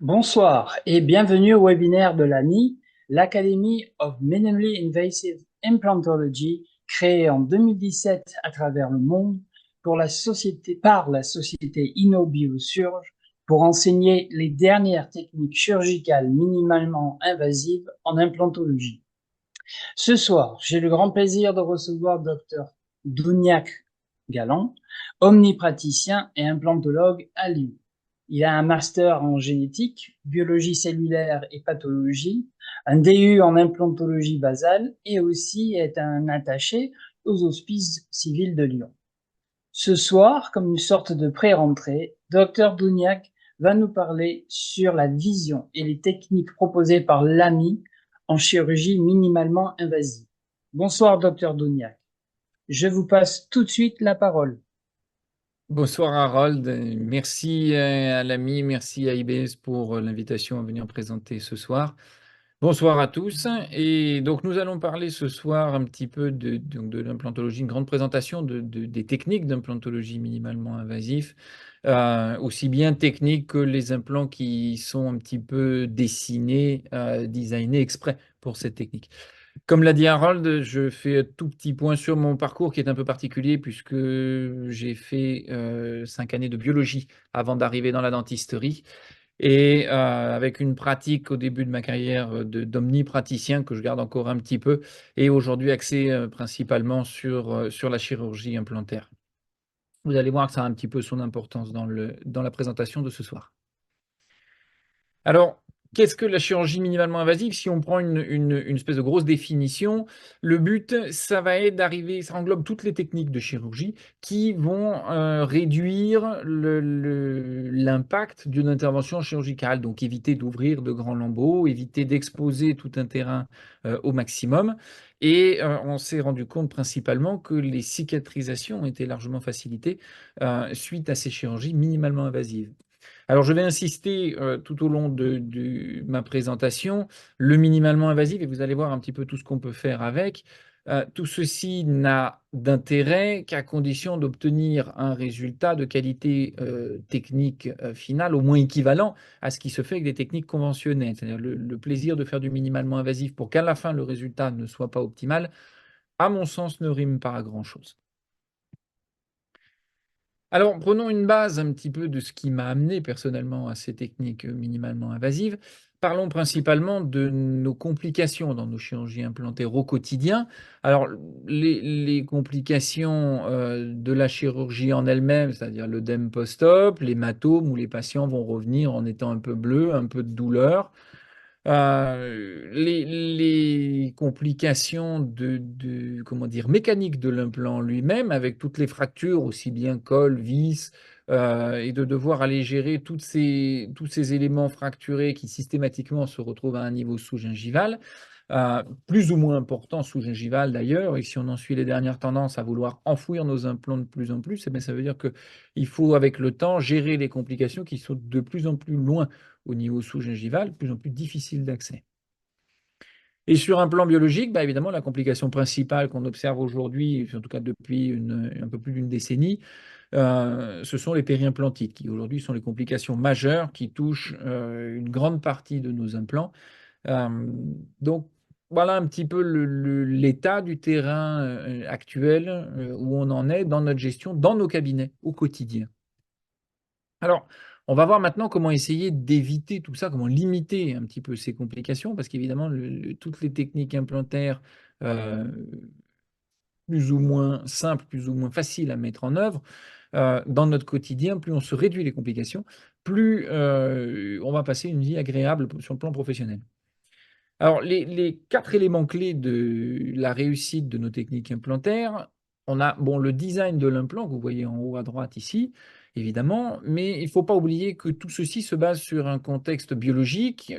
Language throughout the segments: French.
Bonsoir et bienvenue au webinaire de l'AMI, l'Academy of Minimally Invasive Implantology, créée en 2017 à travers le monde par la société InnoBiosurge pour enseigner les dernières techniques chirurgicales minimalement invasives en implantologie. Ce soir, j'ai le grand plaisir de recevoir Dr Douniac Galland, omnipraticien et implantologue à Lyon. Il a un master en génétique, biologie cellulaire et pathologie, un DU en implantologie basale et aussi est un attaché aux hospices civils de Lyon. Ce soir, comme une sorte de pré-rentrée, Dr Douniac va nous parler sur la vision et les techniques proposées par l'AMI en chirurgie minimalement invasive. Bonsoir, Dr Douniac. Je vous passe tout de suite la parole. Bonsoir Harold, merci à l'ami, merci à IBS pour l'invitation à venir présenter ce soir. Bonsoir à tous. Et donc nous allons parler ce soir un petit peu de l'implantologie, une grande présentation des techniques d'implantologie minimalement invasif, aussi bien techniques que les implants qui sont un petit peu dessinés, designés exprès pour cette technique. Comme l'a dit Harold, je fais un tout petit point sur mon parcours qui est un peu particulier puisque j'ai fait 5 années de biologie avant d'arriver dans la dentisterie et avec une pratique au début de ma carrière d'omnipraticien que je garde encore un petit peu et aujourd'hui axé principalement sur la chirurgie implantaire. Vous allez voir que ça a un petit peu son importance dans la présentation de ce soir. Alors, qu'est-ce que la chirurgie minimalement invasive? Si on prend une espèce de grosse définition, le but, ça va être d'arriver, ça englobe toutes les techniques de chirurgie qui vont réduire l'impact d'une intervention chirurgicale. Donc, éviter d'ouvrir de grands lambeaux, éviter d'exposer tout un terrain au maximum. Et on s'est rendu compte principalement que les cicatrisations ont été largement facilitées suite à ces chirurgies minimalement invasives. Alors, je vais insister tout au long de ma présentation, le minimalement invasif, et vous allez voir un petit peu tout ce qu'on peut faire avec. Tout ceci n'a d'intérêt qu'à condition d'obtenir un résultat de qualité technique finale au moins équivalent à ce qui se fait avec des techniques conventionnelles. C'est-à-dire le plaisir de faire du minimalement invasif pour qu'à la fin le résultat ne soit pas optimal, à mon sens, ne rime pas à grand-chose. Alors, prenons une base un petit peu de ce qui m'a amené personnellement à ces techniques minimalement invasives. Parlons principalement de nos complications dans nos chirurgies implantaires au quotidien. Alors, les complications de la chirurgie en elle-même, c'est-à-dire l'œdème post-op, l'hématome, où les patients vont revenir en étant un peu bleus, un peu de douleur. Les complications comment dire, mécaniques de l'implant lui-même, avec toutes les fractures, aussi bien col, vis, et de devoir aller gérer tous ces éléments fracturés qui systématiquement se retrouvent à un niveau sous-gingival, plus ou moins important sous-gingival d'ailleurs, et si on en suit les dernières tendances à vouloir enfouir nos implants de plus en plus, eh bien, ça veut dire qu'il faut avec le temps gérer les complications qui sont de plus en plus loin au niveau sous-gingival, de plus en plus difficile d'accès. Et sur un plan biologique, bah évidemment, la complication principale qu'on observe aujourd'hui, en tout cas depuis un peu plus d'une décennie, ce sont les périimplantites, qui aujourd'hui sont les complications majeures qui touchent une grande partie de nos implants. Donc, voilà un petit peu l'état du terrain actuel, où on en est dans notre gestion, dans nos cabinets, au quotidien. Alors, on va voir maintenant comment essayer d'éviter tout ça, comment limiter un petit peu ces complications, parce qu'évidemment, toutes les techniques implantaires euh, plus ou moins simples, plus ou moins faciles à mettre en œuvre, dans notre quotidien, plus on se réduit les complications, plus on va passer une vie agréable sur le plan professionnel. Alors, les 4 éléments clés de la réussite de nos techniques implantaires, on a bon, le design de l'implant, que vous voyez en haut à droite ici, évidemment, mais il ne faut pas oublier que tout ceci se base sur un contexte biologique.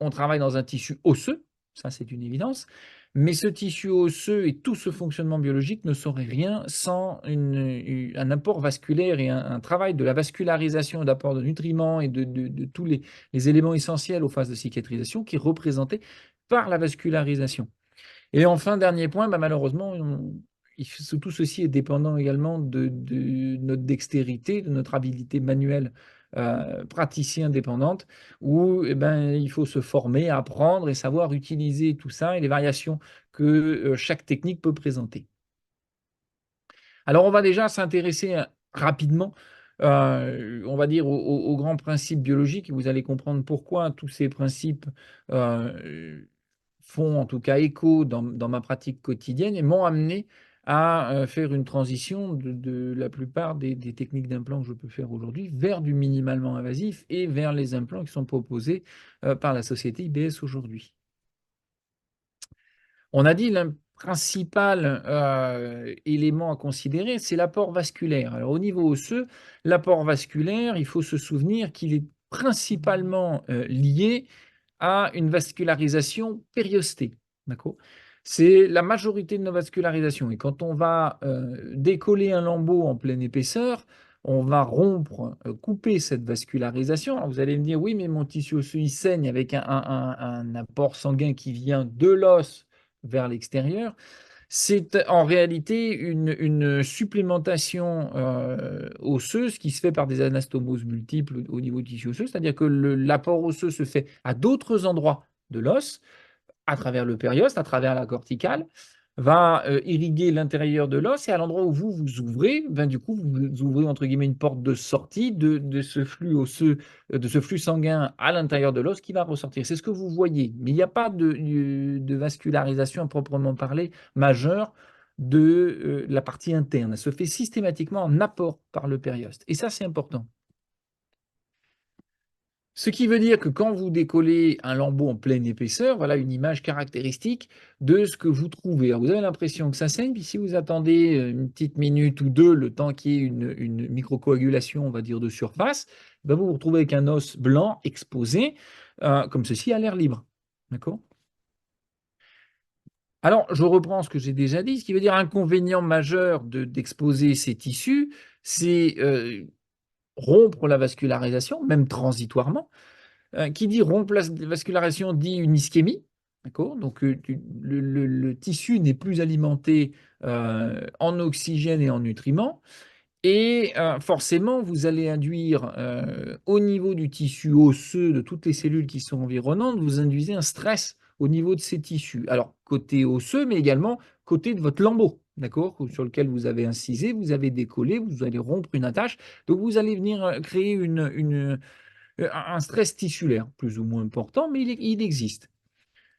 On travaille dans un tissu osseux, ça c'est une évidence, mais ce tissu osseux et tout ce fonctionnement biologique ne serait rien sans un apport vasculaire et un travail de la vascularisation, d'apport de nutriments et de tous les éléments essentiels aux phases de cicatrisation qui est représenté par la vascularisation. Et enfin, dernier point, bah, malheureusement, tout ceci est dépendant également de notre dextérité, de notre habilité manuelle praticien indépendante où eh ben, il faut se former, apprendre et savoir utiliser tout ça et les variations que chaque technique peut présenter. Alors, on va déjà s'intéresser rapidement, on va dire, aux grands principes biologiques. Vous allez comprendre pourquoi tous ces principes font en tout cas écho dans ma pratique quotidienne et m'ont amené à faire une transition de la plupart des techniques d'implants que je peux faire aujourd'hui vers du minimalement invasif et vers les implants qui sont proposés par la société IBS aujourd'hui. On a dit le principal élément à considérer, c'est l'apport vasculaire. Alors, au niveau osseux, l'apport vasculaire, il faut se souvenir qu'il est principalement lié à une vascularisation périostée. D'accord? C'est la majorité de nos vascularisations. Et quand on va décoller un lambeau en pleine épaisseur, on va rompre, couper cette vascularisation. Alors vous allez me dire, oui, mais mon tissu osseux, il saigne avec un apport sanguin qui vient de l'os vers l'extérieur. C'est en réalité une supplémentation osseuse qui se fait par des anastomoses multiples au niveau du tissu osseux, c'est-à-dire que l'apport osseux se fait à d'autres endroits de l'os, à travers le périoste, à travers la corticale, va irriguer l'intérieur de l'os et à l'endroit où vous ouvrez, ben, du coup, vous ouvrez entre guillemets une porte de sortie de ce flux osseux, de ce flux sanguin à l'intérieur de l'os qui va ressortir. C'est ce que vous voyez, mais il n'y a pas de vascularisation à proprement parler majeure de la partie interne. Elle se fait systématiquement en apport par le périoste. Et ça, c'est important. Ce qui veut dire que quand vous décollez un lambeau en pleine épaisseur, voilà une image caractéristique de ce que vous trouvez. Alors vous avez l'impression que ça saigne, puis si vous attendez une petite minute ou deux, le temps qu'il y ait une microcoagulation, on va dire, de surface, ben vous vous retrouvez avec un os blanc exposé, comme ceci, à l'air libre. D'accord? Alors, je reprends ce que j'ai déjà dit, ce qui veut dire inconvénient majeur d'exposer ces tissus, c'est rompre la vascularisation, même transitoirement. Qui dit rompre la vascularisation dit une ischémie. D'accord? Donc, le tissu n'est plus alimenté en oxygène et en nutriments. Et forcément, vous allez induire au niveau du tissu osseux, de toutes les cellules qui sont environnantes, vous induisez un stress au niveau de ces tissus. Alors, côté osseux, mais également côté de votre lambeau, d'accord, sur lequel vous avez incisé, vous avez décollé, vous allez rompre une attache. Donc, vous allez venir créer un stress tissulaire, plus ou moins important, mais il existe.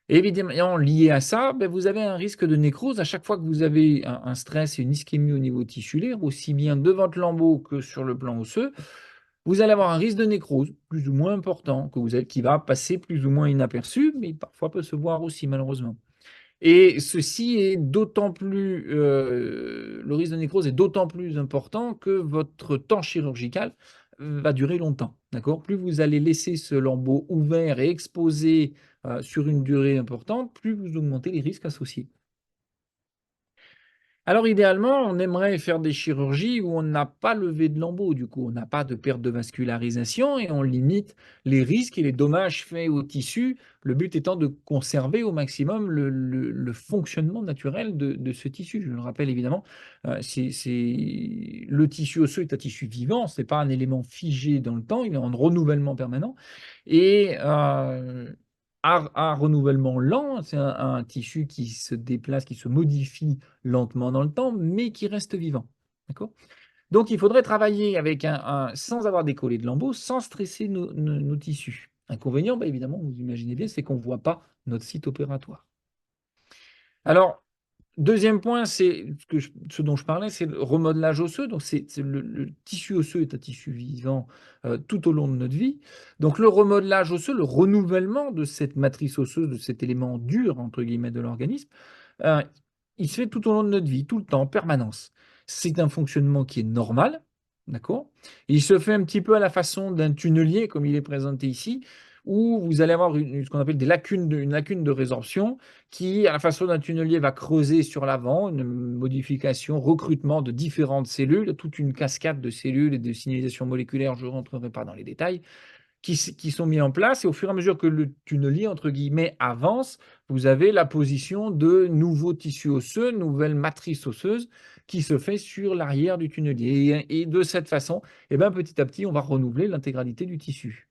Et évidemment, lié à ça, ben, vous avez un risque de nécrose à chaque fois que vous avez un stress et une ischémie au niveau tissulaire, aussi bien devant le lambeau que sur le plan osseux. Vous allez avoir un risque de nécrose plus ou moins important, qui va passer plus ou moins inaperçu, mais parfois peut se voir aussi, malheureusement. Et ceci est d'autant plus, le risque de nécrose est d'autant plus important que votre temps chirurgical va durer longtemps. D'accord? Plus vous allez laisser ce lambeau ouvert et exposé sur une durée importante, plus vous augmentez les risques associés. Alors idéalement, on aimerait faire des chirurgies où on n'a pas levé de lambeau, du coup, on n'a pas de perte de vascularisation et on limite les risques et les dommages faits au tissu, le but étant de conserver au maximum le fonctionnement naturel de ce tissu. Je le rappelle évidemment, le tissu osseux est un tissu vivant, ce n'est pas un élément figé dans le temps, il est en renouvellement permanent. Et un renouvellement lent, c'est un tissu qui se déplace, qui se modifie lentement dans le temps, mais qui reste vivant. D'accord? Donc, il faudrait travailler avec sans avoir décollé de lambeaux, sans stresser nos tissus. Inconvénient, bah, évidemment, vous imaginez bien, c'est qu'on ne voit pas notre site opératoire. Alors, deuxième point, c'est ce dont je parlais, c'est le remodelage osseux. Donc, le tissu osseux est un tissu vivant tout au long de notre vie. Donc, le remodelage osseux, le renouvellement de cette matrice osseuse, de cet élément dur, entre guillemets, de l'organisme, euh, il se fait tout au long de notre vie, tout le temps, en permanence. C'est un fonctionnement qui est normal, d'accord? Il se fait un petit peu à la façon d'un tunnelier, comme il est présenté ici, où vous allez avoir ce qu'on appelle une lacune de résorption qui, à la façon d'un tunnelier, va creuser sur l'avant, une modification, recrutement de différentes cellules, toute une cascade de cellules et de signalisation moléculaire, je ne rentrerai pas dans les détails, qui sont mis en place. Et au fur et à mesure que le tunnelier, entre guillemets, avance, vous avez la position de nouveaux tissus osseux, nouvelle matrice osseuse qui se fait sur l'arrière du tunnelier. Et de cette façon, eh ben, petit à petit, on va renouveler l'intégralité du tissu.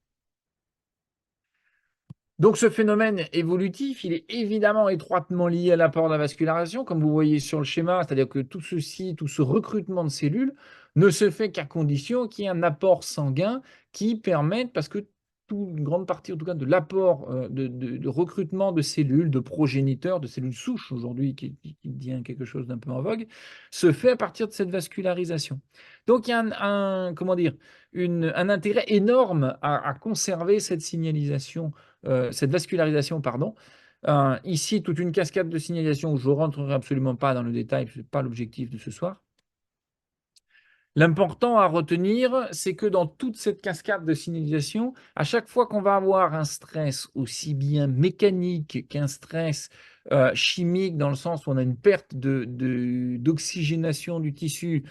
Donc ce phénomène évolutif, il est évidemment étroitement lié à l'apport de la vascularisation, comme vous voyez sur le schéma, c'est-à-dire que tout ceci, tout ce recrutement de cellules ne se fait qu'à condition qu'il y ait un apport sanguin qui permette, parce que une grande partie en tout cas de l'apport de recrutement de cellules, de progéniteurs, de cellules souches aujourd'hui, qui devient quelque chose d'un peu en vogue, se fait à partir de cette vascularisation. Donc il y a comment dire, un intérêt énorme à conserver cette signalisation cette vascularisation, pardon. Ici, toute une cascade de signalisation où je ne rentrerai absolument pas dans le détail, ce n'est pas l'objectif de ce soir. L'important à retenir, c'est que dans toute cette cascade de signalisation, à chaque fois qu'on va avoir un stress aussi bien mécanique qu'un stress chimique, dans le sens où on a une perte d'oxygénation du tissu,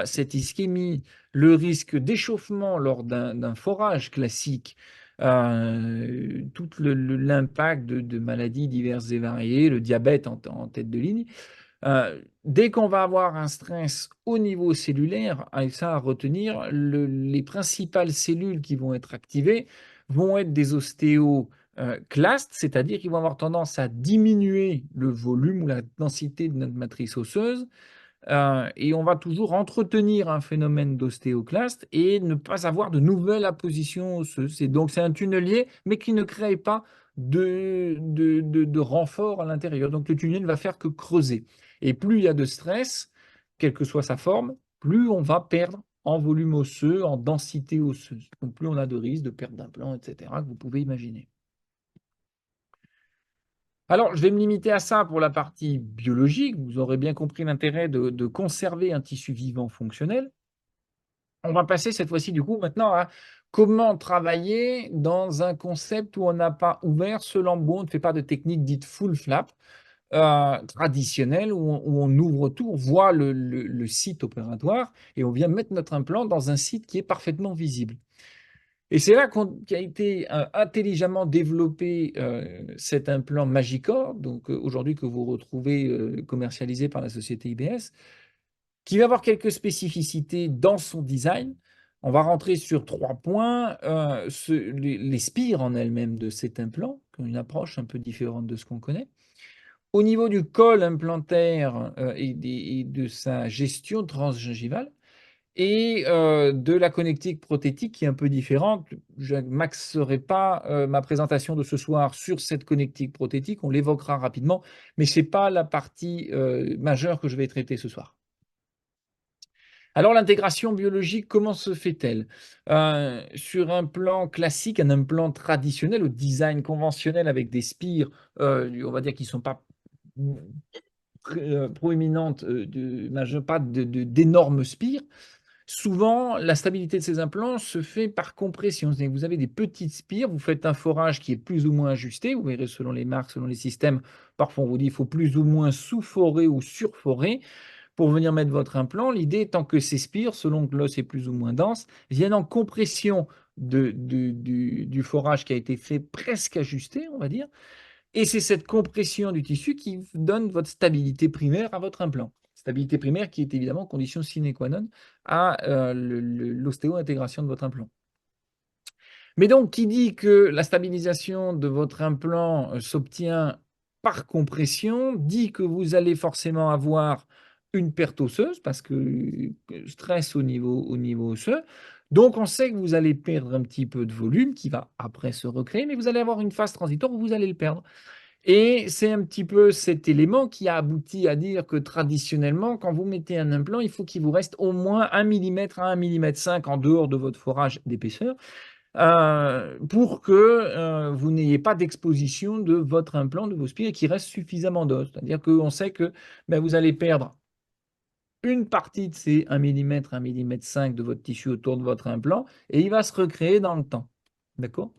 cette ischémie, le risque d'échauffement lors d'un forage classique, tout l'impact de maladies diverses et variées, le diabète en tête de ligne, dès qu'on va avoir un stress au niveau cellulaire, avec ça à retenir, les principales cellules qui vont être activées vont être des ostéoclastes, c'est-à-dire qu'ils vont avoir tendance à diminuer le volume ou la densité de notre matrice osseuse, et on va toujours entretenir un phénomène d'ostéoclaste et ne pas avoir de nouvelles appositions osseuses. Donc c'est un tunnelier, mais qui ne crée pas de renfort à l'intérieur. Donc le tunnel ne va faire que creuser. Et plus il y a de stress, quelle que soit sa forme, plus on va perdre en volume osseux, en densité osseuse. Donc plus on a de risques de perte d'implants, etc., que vous pouvez imaginer. Alors, je vais me limiter à ça pour la partie biologique. Vous aurez bien compris l'intérêt de conserver un tissu vivant fonctionnel. On va passer cette fois-ci, du coup, maintenant à comment travailler dans un concept où on n'a pas ouvert ce lambeau, on ne fait pas de technique dite full flap, traditionnelle, où on ouvre tout, on voit le site opératoire et on vient mettre notre implant dans un site qui est parfaitement visible. Et c'est là qu'a été intelligemment développé cet implant Magicor, donc aujourd'hui que vous retrouvez commercialisé par la société IBS, qui va avoir quelques spécificités dans son design. On va rentrer sur 3 points. Les spires en elles-mêmes de cet implant, qui ont une approche un peu différente de ce qu'on connaît. Au niveau du col implantaire et de sa gestion transgingivale, et de la connectique prothétique qui est un peu différente. Je n'axerai pas ma présentation de ce soir sur cette connectique prothétique, on l'évoquera rapidement, mais ce n'est pas la partie majeure que je vais traiter ce soir. Alors l'intégration biologique, comment se fait-elle? Sur un plan classique, un implant traditionnel, au design conventionnel avec des spires, on va dire qui ne sont pas proéminentes, pas d'énormes spires. Souvent, la stabilité de ces implants se fait par compression. C'est-à-dire que vous avez des petites spires, vous faites un forage qui est plus ou moins ajusté. Vous verrez selon les marques, selon les systèmes, parfois on vous dit qu'il faut plus ou moins sous-forer ou surforer pour venir mettre votre implant. L'idée étant que ces spires, selon que l'os est plus ou moins dense, viennent en compression du forage qui a été fait presque ajusté, on va dire. Et c'est cette compression du tissu qui donne votre stabilité primaire à votre implant. Stabilité primaire qui est évidemment condition sine qua non à l'ostéo-intégration de votre implant. Mais donc, qui dit que la stabilisation de votre implant s'obtient par compression, dit que vous allez forcément avoir une perte osseuse, parce que stress au niveau osseux. Donc, on sait que vous allez perdre un petit peu de volume qui va après se recréer, mais vous allez avoir une phase transitoire où vous allez le perdre. Et c'est un petit peu cet élément qui a abouti à dire que traditionnellement, quand vous mettez un implant, il faut qu'il vous reste au moins 1 mm à 1,5 mm en dehors de votre forage d'épaisseur pour que vous n'ayez pas d'exposition de votre implant, de vos spires, et qu'il reste suffisamment d'os. C'est-à-dire qu'on sait que vous allez perdre une partie de ces 1 mm, 1,5 mm de votre tissu autour de votre implant et il va se recréer dans le temps. D'accord?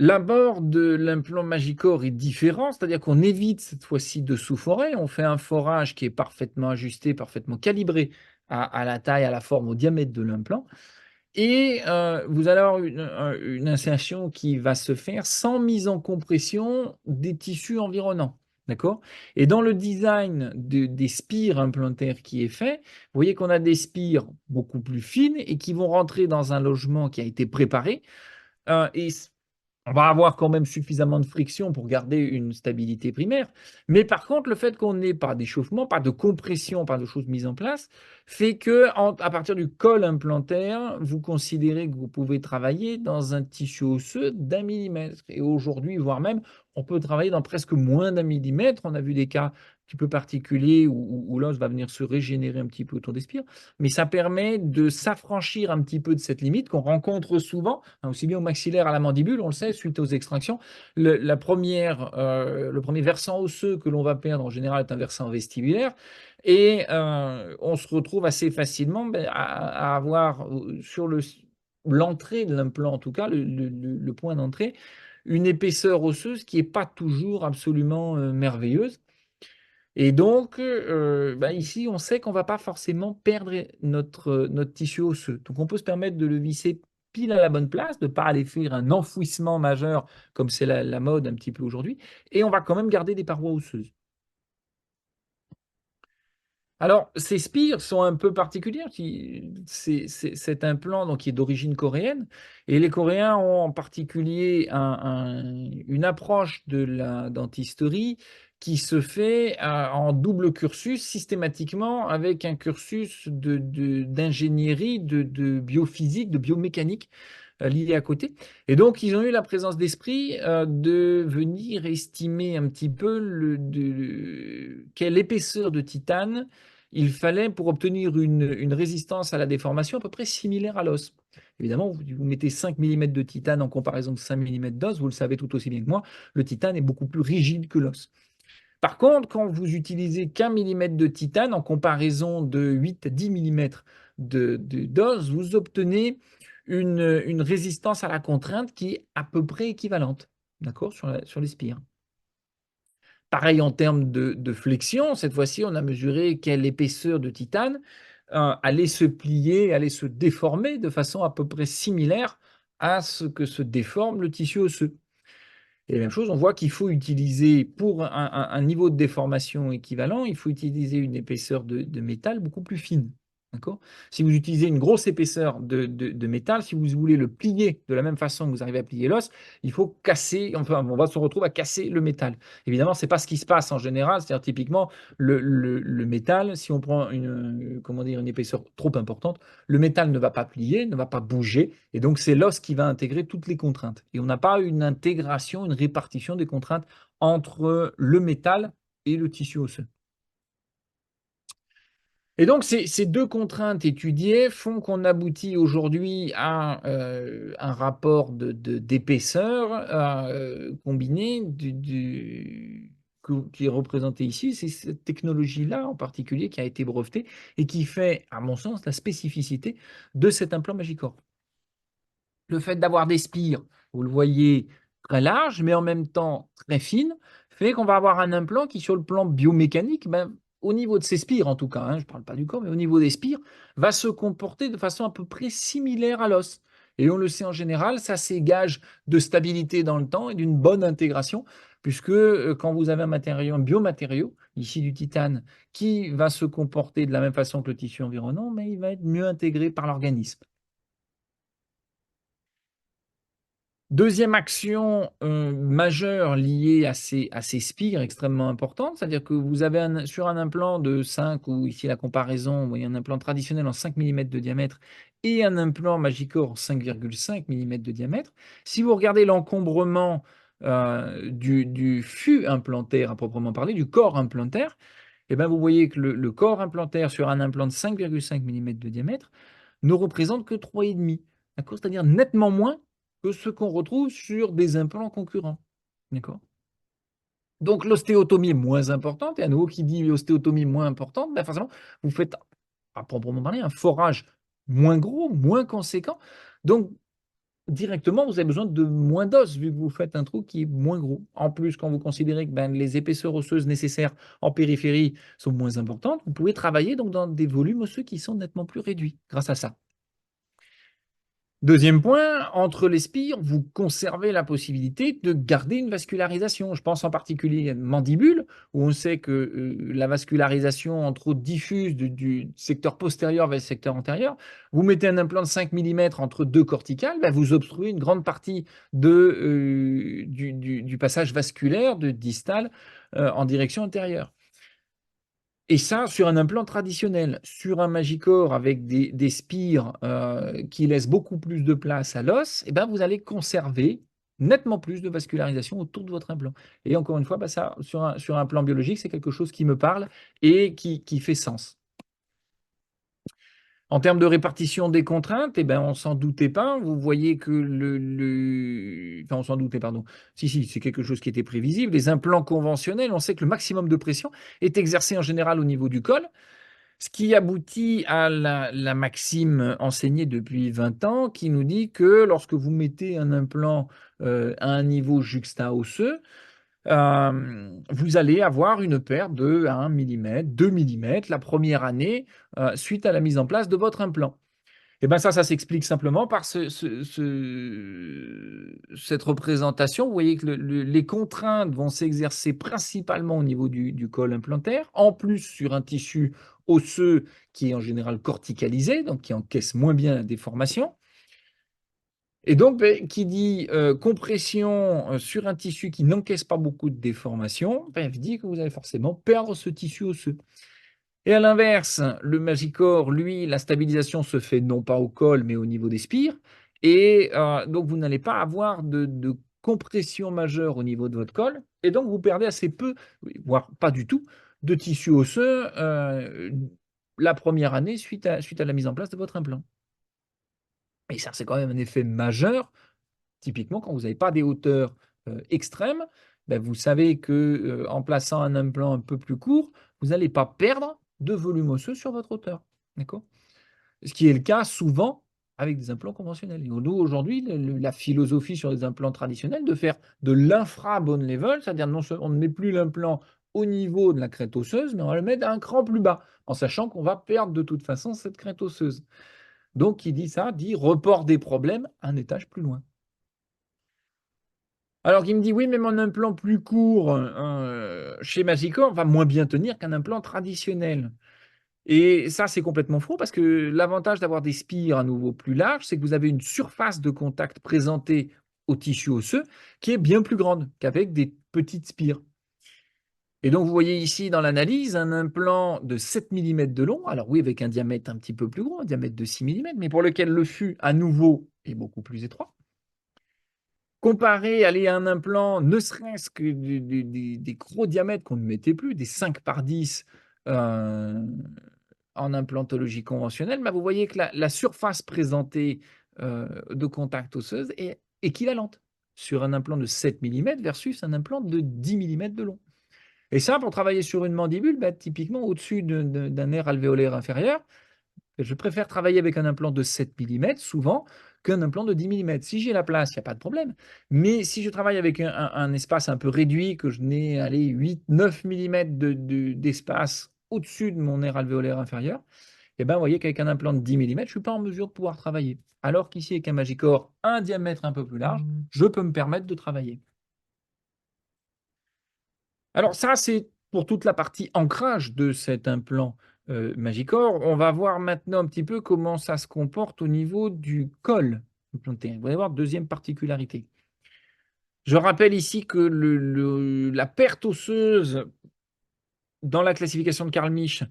L'abord de l'implant Magicor est différent, c'est-à-dire qu'on évite cette fois-ci de sous-forer, on fait un forage qui est parfaitement ajusté, parfaitement calibré à la taille, à la forme, au diamètre de l'implant. Et vous allez avoir une insertion qui va se faire sans mise en compression des tissus environnants. D'accord? Et dans le design des spires implantaires qui est fait, vous voyez qu'on a des spires beaucoup plus fines et qui vont rentrer dans un logement qui a été préparé. Et on va avoir quand même suffisamment de friction pour garder une stabilité primaire. Mais par contre, le fait qu'on n'ait pas d'échauffement, pas de compression, pas de choses mises en place, fait que à partir du col implantaire, vous considérez que vous pouvez travailler dans un tissu osseux d'1 millimètre. Et aujourd'hui, voire même, on peut travailler dans presque moins d'1 millimètre. On a vu des cas un petit peu particuliers où l'os va venir se régénérer un petit peu autour des spires. Mais ça permet de s'affranchir un petit peu de cette limite qu'on rencontre souvent, hein, aussi bien au maxillaire à la mandibule, on le sait, suite aux extractions. Le premier versant osseux que l'on va perdre en général est un versant vestibulaire. Et on se retrouve assez facilement à avoir sur l'entrée de l'implant, en tout cas, le point d'entrée, une épaisseur osseuse qui n'est pas toujours absolument merveilleuse. Et donc, ici, on sait qu'on ne va pas forcément perdre notre tissu osseux. Donc, on peut se permettre de le visser pile à la bonne place, de ne pas aller faire un enfouissement majeur comme c'est la mode un petit peu aujourd'hui. Et on va quand même garder des parois osseuses. Alors, ces spires sont un peu particulières. C'est un plan donc, qui est d'origine coréenne. Et les Coréens ont en particulier une approche de la dentisterie qui se fait en double cursus, systématiquement, avec un cursus d'ingénierie, de biophysique, de biomécanique lié à côté. Et donc, ils ont eu la présence d'esprit de venir estimer un petit peu quelle épaisseur de titane il fallait pour obtenir une résistance à la déformation à peu près similaire à l'os. Évidemment, vous mettez 5 millimètres de titane en comparaison de 5 millimètres d'os, vous le savez tout aussi bien que moi, le titane est beaucoup plus rigide que l'os. Par contre, quand vous utilisez qu'un millimètre de titane en comparaison de 8 à 10 millimètres d'os, vous obtenez une résistance à la contrainte qui est à peu près équivalente, d'accord, sur les spires. Pareil en termes de flexion, cette fois-ci, on a mesuré quelle épaisseur de titane allait se plier, allait se déformer de façon à peu près similaire à ce que se déforme le tissu osseux. Et la même chose, on voit qu'il faut utiliser, pour un niveau de déformation équivalent, il faut utiliser une épaisseur de métal beaucoup plus fine. D'accord? Si vous utilisez une grosse épaisseur de métal, si vous voulez le plier de la même façon que vous arrivez à plier l'os, il faut casser, enfin, on va se retrouver à casser le métal. Évidemment, ce n'est pas ce qui se passe en général, c'est-à-dire typiquement le métal, si on prend comment dire, une épaisseur trop importante, le métal ne va pas plier, ne va pas bouger, et donc c'est l'os qui va intégrer toutes les contraintes. Et on n'a pas une intégration, une répartition des contraintes entre le métal et le tissu osseux. Et donc, ces deux contraintes étudiées font qu'on aboutit aujourd'hui à un rapport d'épaisseur combiné qui est représenté ici. C'est cette technologie-là en particulier qui a été brevetée et qui fait, à mon sens, la spécificité de cet implant Magicor. Le fait d'avoir des spires, vous le voyez, très larges, mais en même temps très fines, fait qu'on va avoir un implant qui, sur le plan biomécanique, au niveau de ses spires en tout cas, hein, je ne parle pas du corps, mais au niveau des spires, va se comporter de façon à peu près similaire à l'os. Et on le sait en général, ça c'est gage de stabilité dans le temps et d'une bonne intégration, puisque quand vous avez un matériau, un biomatériau, ici du titane, qui va se comporter de la même façon que le tissu environnant, mais il va être mieux intégré par l'organisme. Deuxième action majeure liée à ces spires extrêmement importantes, c'est-à-dire que vous avez sur un implant de 5, ou ici la comparaison, vous voyez un implant traditionnel en 5 millimètres de diamètre et un implant Magicor en 5,5 millimètres de diamètre. Si vous regardez l'encombrement du fût implantaire à proprement parler, du corps implantaire, eh bien vous voyez que le corps implantaire sur un implant de 5,5 millimètres de diamètre ne représente que 3,5, d'accord? C'est-à-dire nettement moins que ce qu'on retrouve sur des implants concurrents. D'accord? Donc l'ostéotomie est moins importante, et à nouveau qui dit ostéotomie moins importante, ben forcément, vous faites, à proprement parler, un forage moins gros, moins conséquent. Donc directement, vous avez besoin de moins d'os, vu que vous faites un trou qui est moins gros. En plus, quand vous considérez que les épaisseurs osseuses nécessaires en périphérie sont moins importantes, vous pouvez travailler donc dans des volumes osseux qui sont nettement plus réduits grâce à ça. Deuxième point, entre les spires, vous conservez la possibilité de garder une vascularisation. Je pense en particulier à une mandibule, où on sait que la vascularisation, entre autres, diffuse du secteur postérieur vers le secteur antérieur. Vous mettez un implant de 5 mm entre deux corticales, ben, vous obstruez une grande partie du passage vasculaire de distal en direction antérieure. Et ça, sur un implant traditionnel. Sur un Magicor avec des spires qui laissent beaucoup plus de place à l'os, eh ben, vous allez conserver nettement plus de vascularisation autour de votre implant. Et encore une fois, bah, ça, sur un plan biologique, c'est quelque chose qui me parle et qui fait sens. En termes de répartition des contraintes, eh ben, on s'en doutait pas. Vous voyez que Enfin, on s'en doutait, pardon. Si, c'est quelque chose qui était prévisible. Les implants conventionnels, on sait que le maximum de pression est exercé en général au niveau du col, ce qui aboutit à la maxime enseignée depuis 20 ans qui nous dit que lorsque vous mettez un implant à un niveau juxta-osseux, vous allez avoir une perte de 1 mm, 2 mm la première année suite à la mise en place de votre implant. Et bien ça s'explique simplement par cette représentation. Vous voyez que les contraintes vont s'exercer principalement au niveau du col implantaire, en plus sur un tissu osseux qui est en général corticalisé, donc qui encaisse moins bien la déformation. Et donc, ben, qui dit compression sur un tissu qui n'encaisse pas beaucoup de déformation, ben, dit que vous allez forcément perdre ce tissu osseux. Et à l'inverse, le Magicor, lui, la stabilisation se fait non pas au col, mais au niveau des spires. Et donc, vous n'allez pas avoir de compression majeure au niveau de votre col. Et donc, vous perdez assez peu, voire pas du tout, de tissu osseux la première année suite à la mise en place de votre implant. Et ça, c'est quand même un effet majeur. Typiquement, quand vous n'avez pas des hauteurs extrêmes, ben, vous savez que en plaçant un implant un peu plus court, vous n'allez pas perdre de volume osseux sur votre hauteur. D'accord? Ce qui est le cas souvent avec des implants conventionnels. Et nous, aujourd'hui, la philosophie sur les implants traditionnels, de faire de l'infra-bone level, c'est-à-dire non seulement on ne met plus l'implant au niveau de la crête osseuse, mais on va le mettre un cran plus bas, en sachant qu'on va perdre de toute façon cette crête osseuse. Donc, qui dit ça, dit report des problèmes un étage plus loin. Alors qu'il me dit, oui, mais mon implant plus court chez Magicor va moins bien tenir qu'un implant traditionnel. Et ça, c'est complètement faux parce que l'avantage d'avoir des spires à nouveau plus larges, c'est que vous avez une surface de contact présentée au tissu osseux qui est bien plus grande qu'avec des petites spires. Et donc, vous voyez ici dans l'analyse un implant de 7 mm de long, alors oui, avec un diamètre un petit peu plus gros, un diamètre de 6 mm, mais pour lequel le fût à nouveau est beaucoup plus étroit. Comparé à un implant, ne serait-ce que des gros diamètres qu'on ne mettait plus, des 5 par 10 en implantologie conventionnelle, bah, vous voyez que la surface présentée de contact osseuse est équivalente sur un implant de 7 mm versus un implant de 10 mm de long. Et ça, pour travailler sur une mandibule, bah, typiquement au-dessus d'un nerf alvéolaire inférieur, je préfère travailler avec un implant de 7 mm souvent qu'un implant de 10 mm. Si j'ai la place, il n'y a pas de problème. Mais si je travaille avec un espace un peu réduit, que je n'ai 8-9 mm d'espace au-dessus de mon nerf alvéolaire inférieur, eh ben, vous voyez qu'avec un implant de 10 mm, je ne suis pas en mesure de pouvoir travailler. Alors qu'ici, avec un Magicor, un diamètre un peu plus large, je peux me permettre de travailler. Alors ça, c'est pour toute la partie ancrage de cet implant Magicor. On va voir maintenant un petit peu comment ça se comporte au niveau du col implanté. Vous allez voir, deuxième particularité. Je rappelle ici que la perte osseuse dans la classification de Carl Mich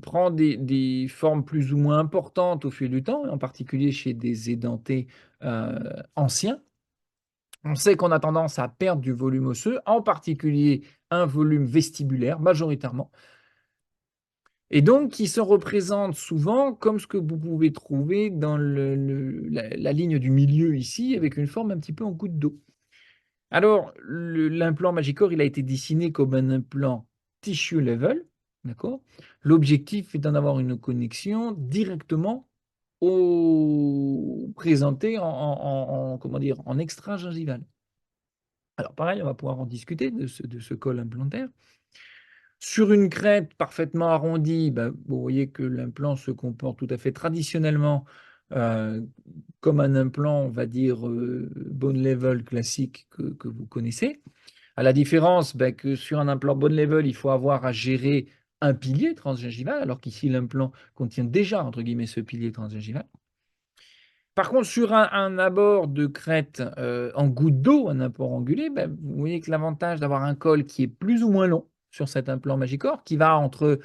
prend des formes plus ou moins importantes au fil du temps, en particulier chez des édentés anciens. On sait qu'on a tendance à perdre du volume osseux, en particulier un volume vestibulaire, majoritairement, et donc qui se représente souvent comme ce que vous pouvez trouver dans la ligne du milieu ici, avec une forme un petit peu en goutte d'eau. Alors, l'implant Magicor, il a été dessiné comme un implant tissue level, d'accord? L'objectif est d'en avoir une connexion directement présenté comment dire, en extra-gingival. Alors pareil, on va pouvoir en discuter de ce col implantaire. Sur une crête parfaitement arrondie, bah, vous voyez que l'implant se comporte tout à fait traditionnellement euh, comme un implant, on va dire, bone level classique que vous connaissez. À la différence que sur un implant bone level, il faut avoir à gérer un pilier transgingival, alors qu'ici, l'implant contient déjà, entre guillemets, ce pilier transgingival. Par contre, sur un abord de crête en goutte d'eau, un apport angulé, vous voyez que l'avantage d'avoir un col qui est plus ou moins long sur cet implant Magicor, qui va entre...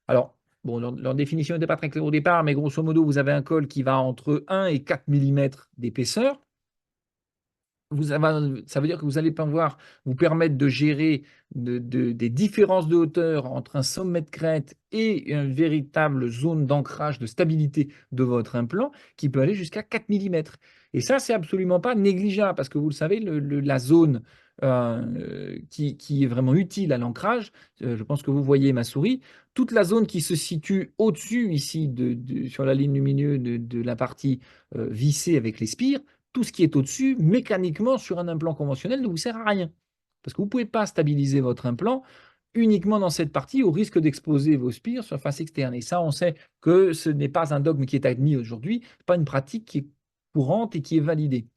Alors, bon, leur définition n'était pas très claire au départ, mais grosso modo, vous avez un col qui va entre 1 et 4 mm d'épaisseur. Ça veut dire que vous allez pouvoir vous permettre de gérer des différences de hauteur entre un sommet de crête et une véritable zone d'ancrage, de stabilité de votre implant qui peut aller jusqu'à 4 mm. Et ça, c'est absolument pas négligeable parce que vous le savez, la zone qui est vraiment utile à l'ancrage, je pense que vous voyez ma souris, toute la zone qui se situe au-dessus ici, sur la ligne du milieu de la partie vissée avec les spires, tout ce qui est au-dessus, mécaniquement, sur un implant conventionnel, ne vous sert à rien. Parce que vous ne pouvez pas stabiliser votre implant uniquement dans cette partie au risque d'exposer vos spires sur face externe. Et ça, on sait que ce n'est pas un dogme qui est admis aujourd'hui, ce n'est pas une pratique qui est courante et qui est validée.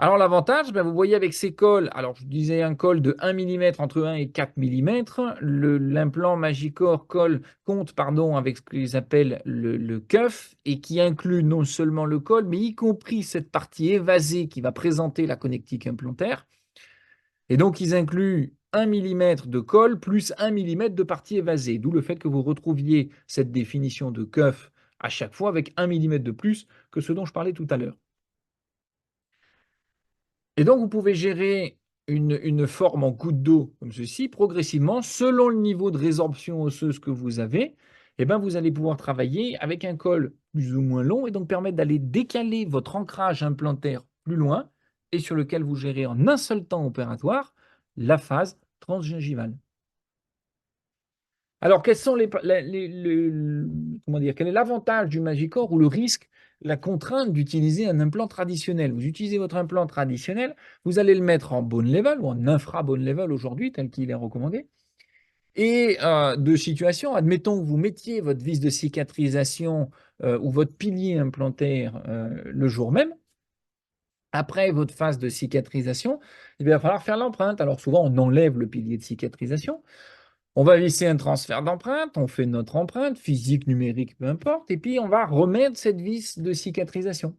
Alors l'avantage, vous voyez avec ces cols, alors je disais un col de 1 mm, entre 1 et 4 mm, l'implant Magicor compte avec ce qu'ils appellent le cuff et qui inclut non seulement le col, mais y compris cette partie évasée qui va présenter la connectique implantaire. Et donc ils incluent 1 mm de col plus 1 mm de partie évasée, d'où le fait que vous retrouviez cette définition de cuff à chaque fois avec 1 mm de plus que ce dont je parlais tout à l'heure. Et donc, vous pouvez gérer une forme en goutte d'eau comme ceci, progressivement, selon le niveau de résorption osseuse que vous avez, vous allez pouvoir travailler avec un col plus ou moins long et donc permettre d'aller décaler votre ancrage implantaire plus loin et sur lequel vous gérez en un seul temps opératoire la phase transgingivale. Alors, quels sont comment dire, quel est l'avantage du Magicor ou le risque, la contrainte d'utiliser un implant traditionnel? Vous utilisez votre implant traditionnel, vous allez le mettre en bone level ou en infra-bone level aujourd'hui, tel qu'il est recommandé. Et de situation, admettons que vous mettiez votre vis de cicatrisation ou votre pilier implantaire le jour même. Après votre phase de cicatrisation, il va falloir faire l'empreinte. Alors souvent, on enlève le pilier de cicatrisation. On va laisser un transfert d'empreinte, on fait notre empreinte, physique, numérique, peu importe, et puis on va remettre cette vis de cicatrisation.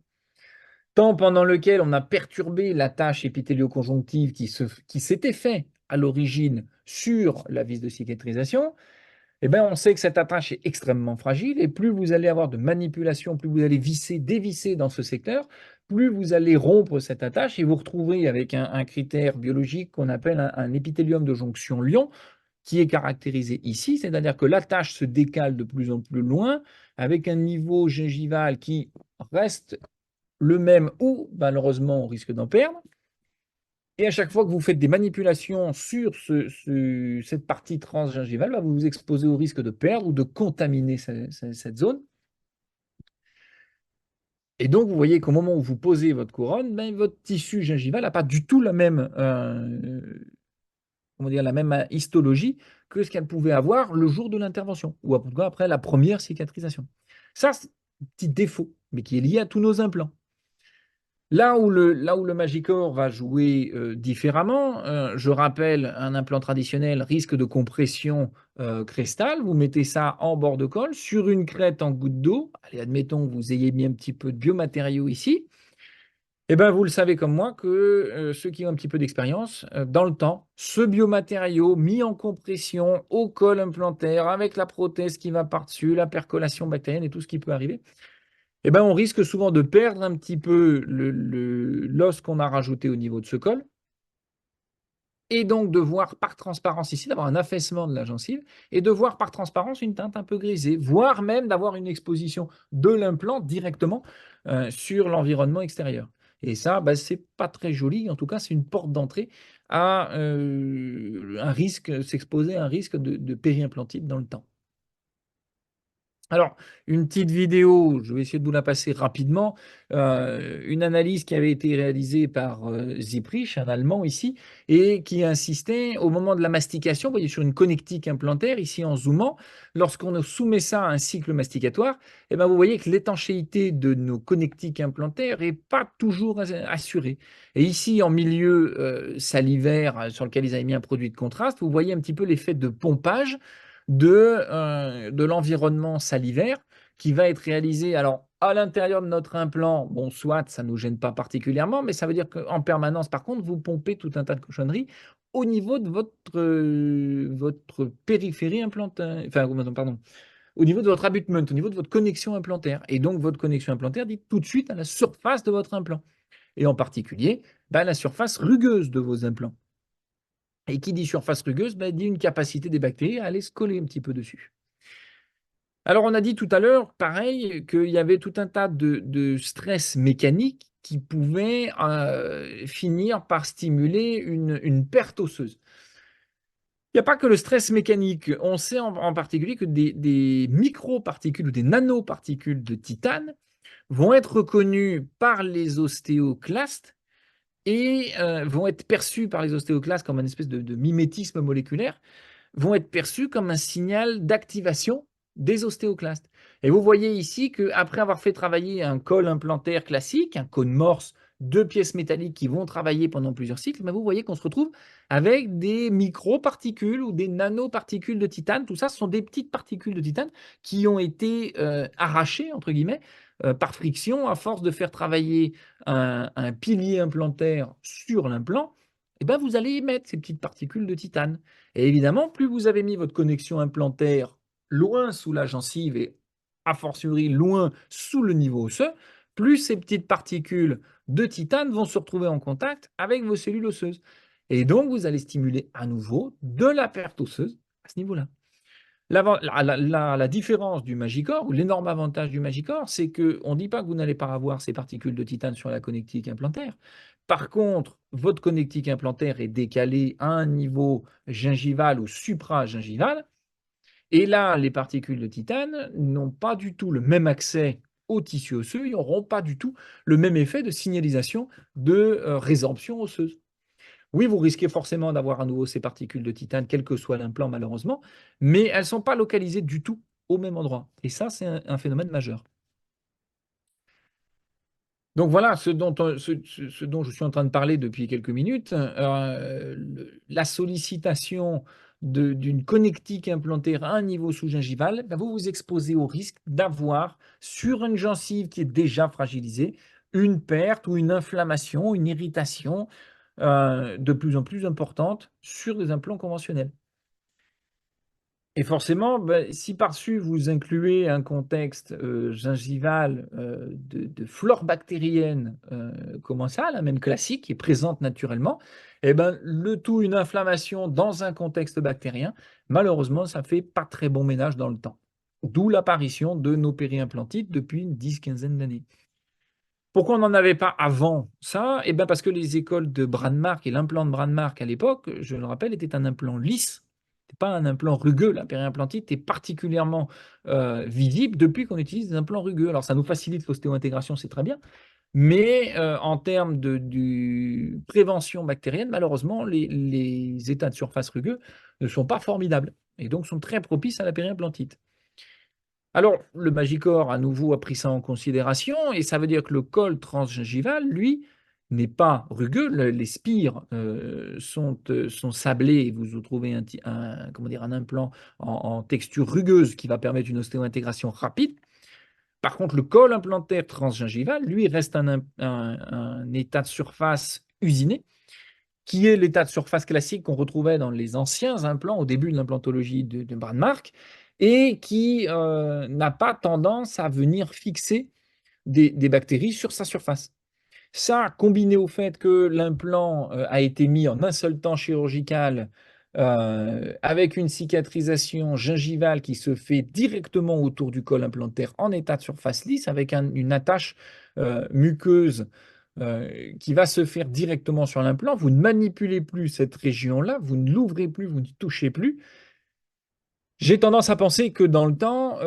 Temps pendant lequel on a perturbé la tâche épithélioconjonctive qui s'était fait à l'origine sur la vis de cicatrisation, on sait que cette attache est extrêmement fragile et plus vous allez avoir de manipulation, plus vous allez visser, dévisser dans ce secteur, plus vous allez rompre cette attache et vous retrouverez avec un critère biologique qu'on appelle un épithélium de jonction Lyon, qui est caractérisé ici, c'est-à-dire que l'attache se décale de plus en plus loin avec un niveau gingival qui reste le même ou malheureusement on risque d'en perdre. Et à chaque fois que vous faites des manipulations sur cette partie transgingivale, vous vous exposez au risque de perdre ou de contaminer cette zone. Et donc, vous voyez qu'au moment où vous posez votre couronne, votre tissu gingival n'a pas du tout la même la même histologie que ce qu'elle pouvait avoir le jour de l'intervention, ou après la première cicatrisation. Ça, c'est un petit défaut, mais qui est lié à tous nos implants. Là où le Magicor va jouer différemment, je rappelle, un implant traditionnel risque de compression cristal. Vous mettez ça en bord de colle sur une crête en goutte d'eau. Allez, admettons que vous ayez mis un petit peu de biomatériaux ici. Vous le savez comme moi que ceux qui ont un petit peu d'expérience, dans le temps, ce biomatériau mis en compression au col implantaire avec la prothèse qui va par-dessus, la percolation bactérienne et tout ce qui peut arriver, on risque souvent de perdre un petit peu l'os qu'on a rajouté au niveau de ce col et donc de voir par transparence ici, d'avoir un affaissement de la gencive et de voir par transparence une teinte un peu grisée, voire même d'avoir une exposition de l'implant directement sur l'environnement extérieur. Et ça, c'est pas très joli. En tout cas, c'est une porte d'entrée à un risque, s'exposer à un risque de périimplantite dans le temps. Alors, une petite vidéo, je vais essayer de vous la passer rapidement. Une analyse qui avait été réalisée par Zipprich, un Allemand ici, et qui insistait au moment de la mastication, vous voyez, sur une connectique implantaire, ici en zoomant, lorsqu'on soumet ça à un cycle masticatoire, eh ben, vous voyez que l'étanchéité de nos connectiques implantaires n'est pas toujours assurée. Et ici, en milieu salivaire, sur lequel ils avaient mis un produit de contraste, vous voyez un petit peu l'effet de pompage de l'environnement salivaire qui va être réalisé alors à l'intérieur de notre implant. Bon, soit ça ne nous gêne pas particulièrement, mais ça veut dire qu'en permanence, par contre, vous pompez tout un tas de cochonneries au niveau de votre périphérie implantaire, enfin, pardon, au niveau de votre abutment, au niveau de votre connexion implantaire. Et donc, votre connexion implantaire dit tout de suite à la surface de votre implant. Et en particulier, la surface rugueuse de vos implants. Et qui dit surface rugueuse, dit une capacité des bactéries à aller se coller un petit peu dessus. Alors, on a dit tout à l'heure, pareil, qu'il y avait tout un tas de stress mécaniques qui pouvaient finir par stimuler une perte osseuse. Il n'y a pas que le stress mécanique. On sait en particulier que des microparticules ou des nanoparticules de titane vont être reconnues par les ostéoclastes et vont être perçues par les ostéoclastes comme une espèce de mimétisme moléculaire, vont être perçus comme un signal d'activation des ostéoclastes. Et vous voyez ici qu'après avoir fait travailler un col implantaire classique, un cône morse, deux pièces métalliques qui vont travailler pendant plusieurs cycles, vous voyez qu'on se retrouve avec des microparticules ou des nanoparticules de titane. Tout ça, ce sont des petites particules de titane qui ont été arrachées, entre guillemets, par friction, à force de faire travailler un pilier implantaire sur l'implant. Vous allez émettre ces petites particules de titane. Et évidemment, plus vous avez mis votre connexion implantaire loin sous la gencive et a fortiori loin sous le niveau osseux, plus ces petites particules de titane vont se retrouver en contact avec vos cellules osseuses. Et donc, vous allez stimuler à nouveau de la perte osseuse à ce niveau-là. La différence du Magicor, ou l'énorme avantage du Magicor, c'est qu'on ne dit pas que vous n'allez pas avoir ces particules de titane sur la connectique implantaire. Par contre, votre connectique implantaire est décalée à un niveau gingival ou supragingival. Et là, les particules de titane n'ont pas du tout le même accès au tissu osseux, ils n'auront pas du tout le même effet de signalisation de résorption osseuse. Oui, vous risquez forcément d'avoir à nouveau ces particules de titane, quel que soit l'implant malheureusement, mais elles ne sont pas localisées du tout au même endroit. Et ça, c'est un phénomène majeur. Donc voilà ce dont je suis en train de parler depuis quelques minutes. La sollicitation d'une connectique implantaire à un niveau sous-gingival, vous vous exposez au risque d'avoir sur une gencive qui est déjà fragilisée une perte ou une inflammation, une irritation de plus en plus importante sur des implants conventionnels. Et forcément, si par-dessus vous incluez un contexte gingival de flore bactérienne commensale, même classique, qui est présente naturellement, le tout, une inflammation dans un contexte bactérien, malheureusement, ça ne fait pas très bon ménage dans le temps. D'où l'apparition de nos périimplantites depuis une 10-15 d'années. Pourquoi on n'en avait pas avant ça? Parce que les écoles de Bradmark et l'implant de Bradmark à l'époque, je le rappelle, était un implant lisse. Ce n'est pas un implant rugueux. La périimplantite est particulièrement visible depuis qu'on utilise des implants rugueux. Alors, ça nous facilite l'ostéo-intégration, c'est très bien. Mais en termes de prévention bactérienne, malheureusement, les états de surface rugueux ne sont pas formidables et donc sont très propices à la périimplantite. Alors, le Magicor, à nouveau, a pris ça en considération, et ça veut dire que le col transgingival, lui, n'est pas rugueux. Les spires sont sablés, et vous trouvez un implant en texture rugueuse qui va permettre une ostéo-intégration rapide. Par contre, le col implantaire transgingival, lui, reste un état de surface usiné, qui est l'état de surface classique qu'on retrouvait dans les anciens implants au début de l'implantologie de Bradmark, et qui n'a pas tendance à venir fixer des bactéries sur sa surface. Ça, combiné au fait que l'implant a été mis en un seul temps chirurgical, avec une cicatrisation gingivale qui se fait directement autour du col implantaire en état de surface lisse, avec une attache muqueuse qui va se faire directement sur l'implant. Vous ne manipulez plus cette région-là, vous ne l'ouvrez plus, vous ne touchez plus. J'ai tendance à penser que dans le temps,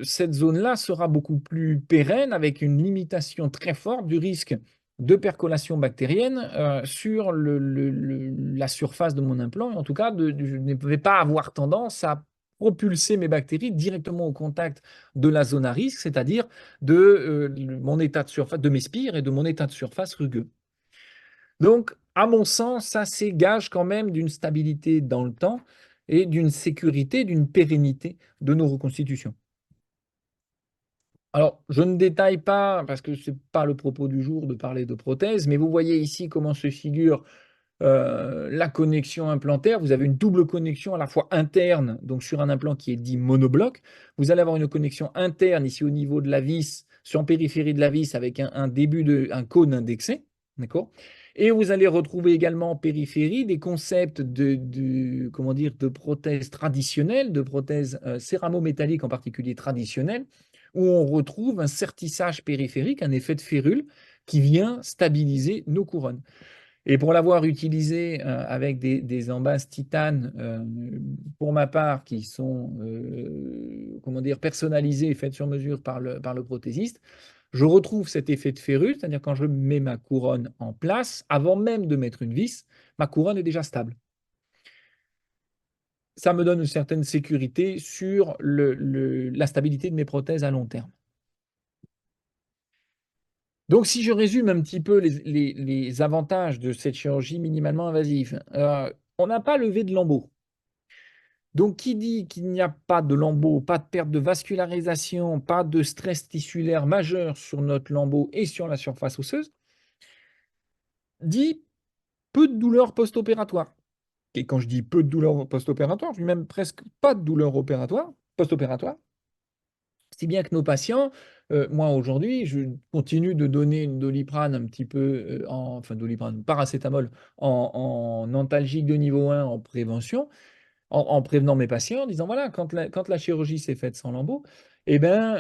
cette zone-là sera beaucoup plus pérenne avec une limitation très forte du risque de percolation bactérienne sur la surface de mon implant. Et en tout cas, je ne vais pas avoir tendance à propulser mes bactéries directement au contact de la zone à risque, c'est-à-dire de mon état de surface, de mes spires et de mon état de surface rugueux. Donc, à mon sens, ça, c'est gage quand même d'une stabilité dans le temps et d'une sécurité, d'une pérennité de nos reconstitutions. Alors, je ne détaille pas, parce que ce n'est pas le propos du jour de parler de prothèses, mais vous voyez ici comment se figure la connexion implantaire. Vous avez une double connexion à la fois interne, donc sur un implant qui est dit monobloc. Vous allez avoir une connexion interne ici au niveau de la vis, sur en périphérie de la vis, avec un début un cône indexé. D'accord? Et vous allez retrouver également en périphérie des concepts comment dire, de prothèses traditionnelles, de prothèses céramo-métalliques en particulier traditionnelles, où on retrouve un sertissage périphérique, un effet de férule qui vient stabiliser nos couronnes. Et pour l'avoir utilisé avec des embases titane, pour ma part, qui sont comment dire, personnalisées et faites sur mesure par le prothésiste, je retrouve cet effet de férule, c'est-à-dire quand je mets ma couronne en place, avant même de mettre une vis, ma couronne est déjà stable. Ça me donne une certaine sécurité sur la stabilité de mes prothèses à long terme. Donc, si je résume un petit peu les avantages de cette chirurgie minimalement invasive, on n'a pas levé de lambeaux. Donc, qui dit qu'il n'y a pas de lambeau, pas de perte de vascularisation, pas de stress tissulaire majeur sur notre lambeau et sur la surface osseuse, dit peu de douleur post-opératoire. Et quand je dis peu de douleur post-opératoire, je dis même presque pas de douleur post-opératoire. Si bien que nos patients, moi aujourd'hui, je continue de donner une Doliprane un petit peu, enfin Doliprane, paracétamol en antalgique de niveau 1 en prévention, en prévenant mes patients, en disant voilà, quand la chirurgie s'est faite sans lambeau, eh ben,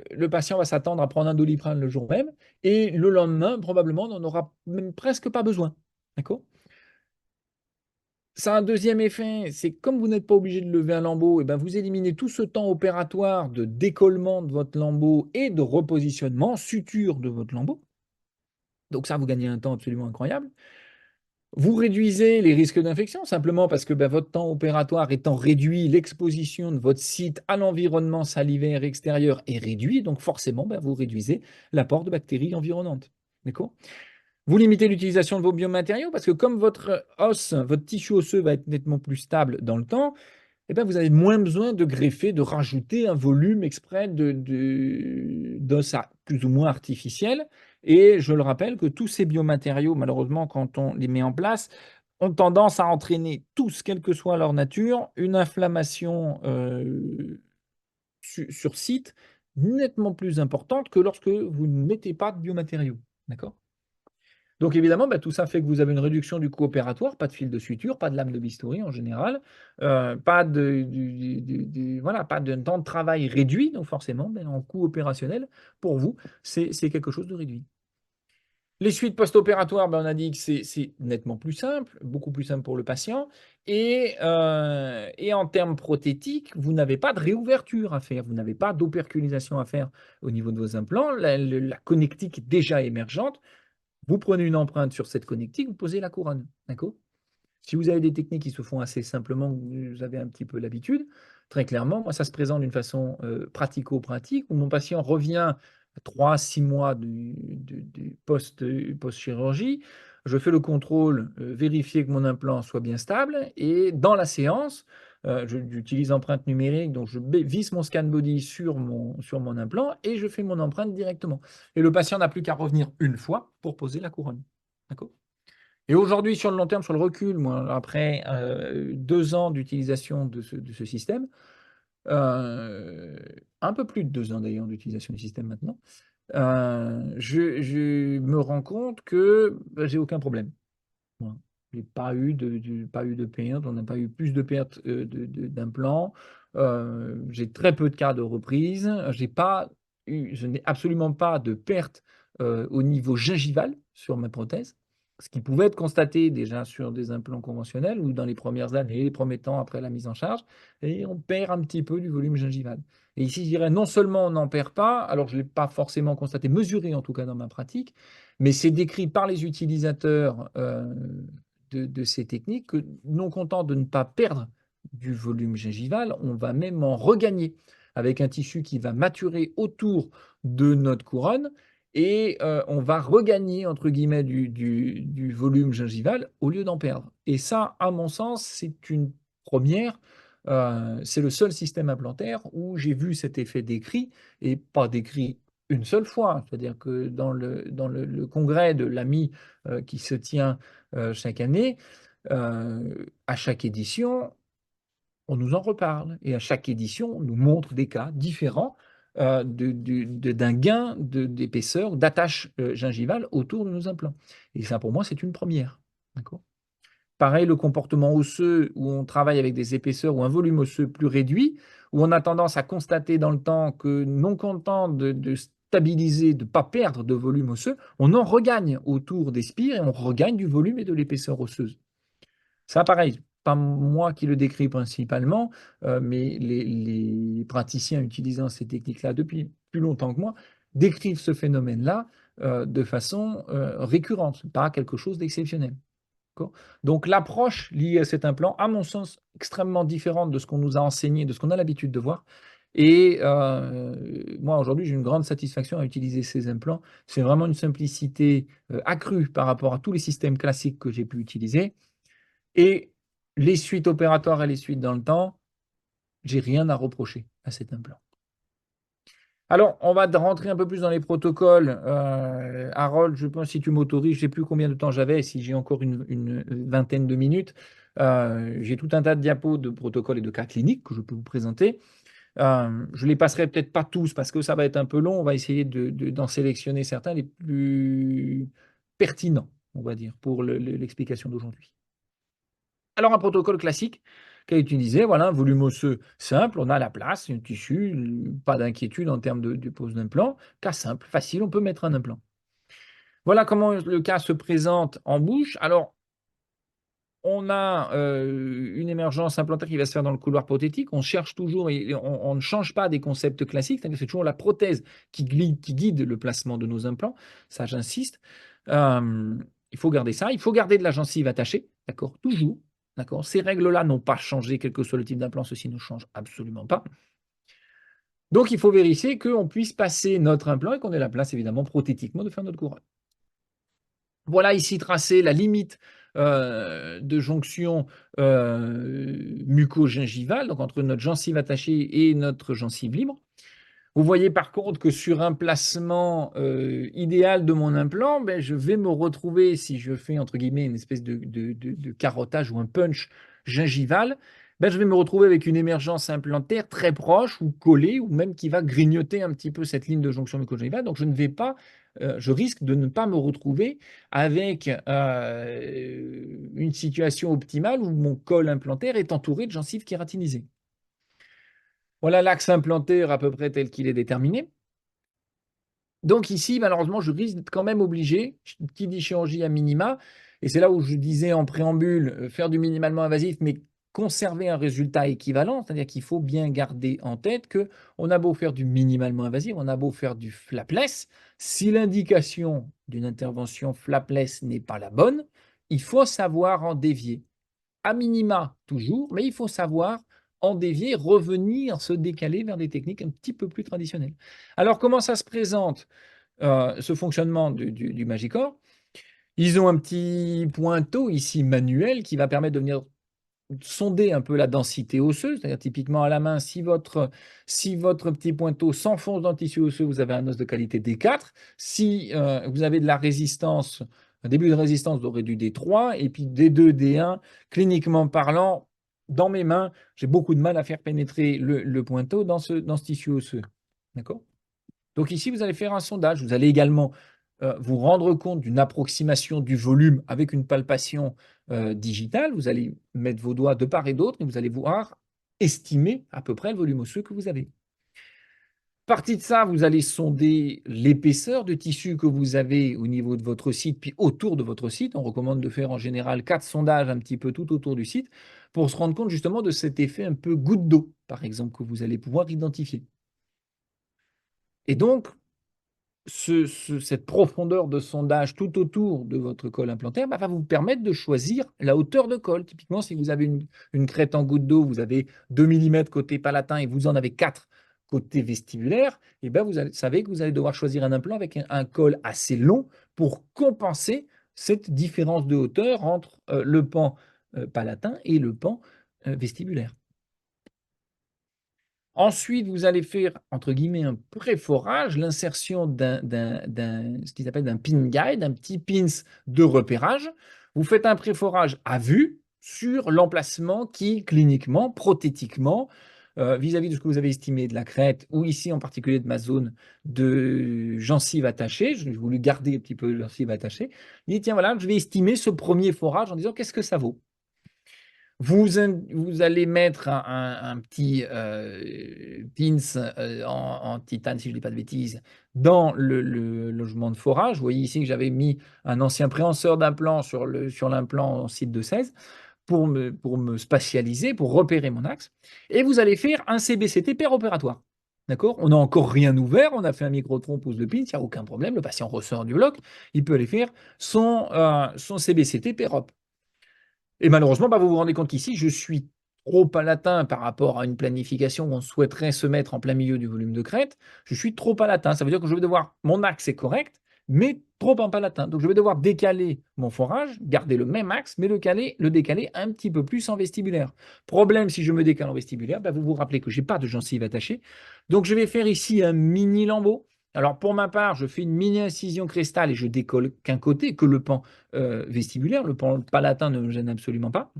le patient va s'attendre à prendre un Doliprane le jour même et le lendemain, probablement, n'en aura même presque pas besoin. D'accord? Ça a un deuxième effet, c'est comme vous n'êtes pas obligé de lever un lambeau, et ben vous éliminez tout ce temps opératoire de décollement de votre lambeau et de repositionnement, suture de votre lambeau. Donc ça, vous gagnez un temps absolument incroyable. Vous réduisez les risques d'infection simplement parce que ben, votre temps opératoire étant réduit, l'exposition de votre site à l'environnement salivaire extérieur est réduit, donc forcément, ben, vous réduisez l'apport de bactéries environnantes. D'accord? Vous limitez l'utilisation de vos biomatériaux parce que comme votre os, votre tissu osseux va être nettement plus stable dans le temps, eh bien, vous avez moins besoin de greffer, de rajouter un volume exprès d'os plus ou moins artificiel. Et je le rappelle que tous ces biomatériaux, malheureusement, quand on les met en place, ont tendance à entraîner tous, quelle que soit leur nature, une inflammation sur site nettement plus importante que lorsque vous ne mettez pas de biomatériaux. D'accord? Donc évidemment, bah, tout ça fait que vous avez une réduction du coût opératoire, pas de fil de suture, pas de lame de bistouri en général, pas voilà, pas d'un temps de travail réduit, donc forcément, ben, en coût opérationnel, pour vous, c'est quelque chose de réduit. Les suites post-opératoires, ben, on a dit que c'est nettement plus simple, beaucoup plus simple pour le patient. Et en termes prothétiques, vous n'avez pas de réouverture à faire, vous n'avez pas d'operculisation à faire au niveau de vos implants. La connectique est déjà émergente. Vous prenez une empreinte sur cette connectique, vous posez la couronne. D'accord? Si vous avez des techniques qui se font assez simplement, vous avez un petit peu l'habitude, très clairement, moi, ça se présente d'une façon pratico-pratique, où mon patient revient à 3 à 6 mois du post-chirurgie. Je fais le contrôle, vérifier que mon implant soit bien stable, et dans la séance, j'utilise empreinte numérique, donc je visse mon scan body sur mon implant et je fais mon empreinte directement. Et le patient n'a plus qu'à revenir une fois pour poser la couronne. D'accord? Et aujourd'hui, sur le long terme, sur le recul, moi, après 2 ans d'utilisation de ce système, euh, un peu plus de 2 ans d'ailleurs d'utilisation du système maintenant, je me rends compte que bah, j'ai aucun problème. Voilà. J'ai pas eu pas eu de perte, on n'a pas eu plus de pertes d'implants. J'ai très peu de cas de reprise. Je n'ai absolument pas de perte au niveau gingival sur ma prothèse. ce qui pouvait être constaté déjà sur des implants conventionnels ou dans les premières années, les premiers temps après la mise en charge, et on perd un petit peu du volume gingival. Et ici, je dirais non seulement on n'en perd pas, alors je ne l'ai pas forcément constaté, mesuré en tout cas dans ma pratique, mais c'est décrit par les utilisateurs de ces techniques que, non content de ne pas perdre du volume gingival, on va même en regagner avec un tissu qui va maturer autour de notre couronne et on va regagner, entre guillemets, du volume gingival au lieu d'en perdre. Et ça, à mon sens, c'est une première. C'est le seul système implantaire où j'ai vu cet effet décrit, et pas décrit une seule fois. C'est-à-dire que dans le congrès de l'AMI qui se tient chaque année, à chaque édition, on nous en reparle. Et à chaque édition, on nous montre des cas différents d'un gain d'épaisseur, d'attache gingivale autour de nos implants. Et ça, pour moi, c'est une première. D'accord. Pareil, le comportement osseux, où on travaille avec des épaisseurs ou un volume osseux plus réduit, où on a tendance à constater dans le temps que, non content de stabiliser, de ne pas perdre de volume osseux, on en regagne autour des spires et on regagne du volume et de l'épaisseur osseuse. Ça, pareil, pas moi qui le décris principalement, mais les praticiens utilisant ces techniques-là depuis plus longtemps que moi décrivent ce phénomène-là de façon récurrente, pas quelque chose d'exceptionnel. D'accord. Donc l'approche liée à cet implant, à mon sens, extrêmement différente de ce qu'on nous a enseigné, de ce qu'on a l'habitude de voir. Et moi, aujourd'hui, j'ai une grande satisfaction à utiliser ces implants. C'est vraiment une simplicité accrue par rapport à tous les systèmes classiques que j'ai pu utiliser. Et les suites opératoires et les suites dans le temps, j'ai rien à reprocher à cet implant. Alors, on va rentrer un peu plus dans les protocoles. Harold, je pense, si tu m'autorises, je ne sais plus combien de temps j'avais, si j'ai encore une vingtaine de minutes. J'ai tout un tas de diapos de protocoles et de cas cliniques que je peux vous présenter. Je les passerai peut-être pas tous parce que ça va être un peu long. On va essayer d'en sélectionner certains les plus pertinents, on va dire, pour l'explication d'aujourd'hui. Alors, un protocole classique qu'a utilisé, voilà, un volume osseux simple, on a la place, un tissu, pas d'inquiétude en termes de pose d'implant, cas simple, facile, on peut mettre un implant. Voilà comment le cas se présente en bouche. Alors, on a une émergence implantaire qui va se faire dans le couloir prothétique. On cherche toujours et on ne change pas des concepts classiques, c'est-à-dire que c'est toujours la prothèse qui guide le placement de nos implants. Ça, j'insiste. Il faut garder ça. Il faut garder de la gencive attachée, d'accord, toujours. D'accord. Ces règles-là n'ont pas changé, quel que soit le type d'implant. Ceci ne change absolument pas. Donc, il faut vérifier qu'on puisse passer notre implant et qu'on ait la place, évidemment, prothétiquement de faire notre couronne. Voilà ici tracé la limite de jonction muco-gingivale, donc entre notre gencive attachée et notre gencive libre. Vous voyez par contre que sur un placement idéal de mon implant, ben, je vais me retrouver, si je fais entre guillemets une espèce de carottage ou un punch gingival, ben, je vais me retrouver avec une émergence implantaire très proche ou collée, ou même qui va grignoter un petit peu cette ligne de jonction muco-gingivale. Donc je ne vais pas, je risque de ne pas me retrouver avec une situation optimale où mon col implantaire est entouré de gencives kératinisées. Voilà l'axe implantaire à peu près tel qu'il est déterminé. Donc ici, malheureusement, je risque d'être quand même obligé, qui dit chirurgie à minima, et c'est là où je disais en préambule, faire du minimalement invasif, mais conserver un résultat équivalent, c'est-à-dire qu'il faut bien garder en tête que on a beau faire du minimalement invasif, on a beau faire du flapless, si l'indication d'une intervention flapless n'est pas la bonne, il faut savoir en dévier. À minima, toujours, mais il faut savoir en dévier, revenir, se décaler vers des techniques un petit peu plus traditionnelles. Alors, comment ça se présente, ce fonctionnement du Magicor? Ils ont un petit pointeau ici manuel qui va permettre de venir sonder un peu la densité osseuse, c'est-à-dire typiquement à la main, si votre petit pointeau s'enfonce dans le tissu osseux, vous avez un os de qualité D4. Si vous avez de la résistance, un début de résistance, vous aurez du D3, et puis D2, D1, cliniquement parlant, dans mes mains, j'ai beaucoup de mal à faire pénétrer le pointeau dans ce tissu osseux. D'accord? Donc ici, vous allez faire un sondage. Vous allez également vous rendre compte d'une approximation du volume avec une palpation digitale. Vous allez mettre vos doigts de part et d'autre et vous allez voir estimer à peu près le volume osseux que vous avez. Partie de ça, vous allez sonder l'épaisseur de tissu que vous avez au niveau de votre site, puis autour de votre site. On recommande de faire en général 4 sondages un petit peu tout autour du site pour se rendre compte justement de cet effet un peu goutte d'eau, par exemple, que vous allez pouvoir identifier. Et donc, cette profondeur de sondage tout autour de votre colle implantaire va vous permettre de choisir la hauteur de colle. Typiquement, si vous avez une crête en goutte d'eau, vous avez 2 mm côté palatin et vous en avez 4 côté vestibulaire, et bien vous savez que vous allez devoir choisir un implant avec un col assez long pour compenser cette différence de hauteur entre le pan palatin et le pan vestibulaire. Ensuite, vous allez faire, entre guillemets, un préforage, l'insertion ce qu'ils appellent d'un pin guide, un petit pins de repérage. Vous faites un préforage à vue sur l'emplacement qui, cliniquement, prothétiquement, vis-à-vis de ce que vous avez estimé de la crête, ou ici en particulier de ma zone de gencive attachée, j'ai voulu garder un petit peu de gencive attachée, il dit, tiens, voilà, je vais estimer ce premier forage en disant, qu'est-ce que ça vaut? Vous allez mettre un petit pins en titane, si je ne dis pas de bêtises, dans le logement de forage. Vous voyez ici que j'avais mis un ancien préhenseur d'implant sur l'implant en site de 16 pour me spatialiser, pour repérer mon axe. Et vous allez faire un CBCT opératoire. D'accord? On n'a encore rien ouvert, on a fait un microtron, pose de pins, il n'y a aucun problème. Le patient ressort du bloc, il peut aller faire son CBCT PEROP. Et malheureusement, bah, vous vous rendez compte qu'ici, je suis trop palatin par rapport à une planification où on souhaiterait se mettre en plein milieu du volume de crête. Je suis trop palatin. Ça veut dire que je vais devoir, mon axe est correct, mais trop en palatin. Donc je vais devoir décaler mon forage, garder le même axe, mais le décaler un petit peu plus en vestibulaire. Problème, si je me décale en vestibulaire, bah, vous vous rappelez que je n'ai pas de gencive attachée. Donc je vais faire ici un mini lambeau. Alors pour ma part, je fais une mini incision cristal et je décolle qu'un côté, que le pan vestibulaire. Le pan palatin ne me gêne absolument pas.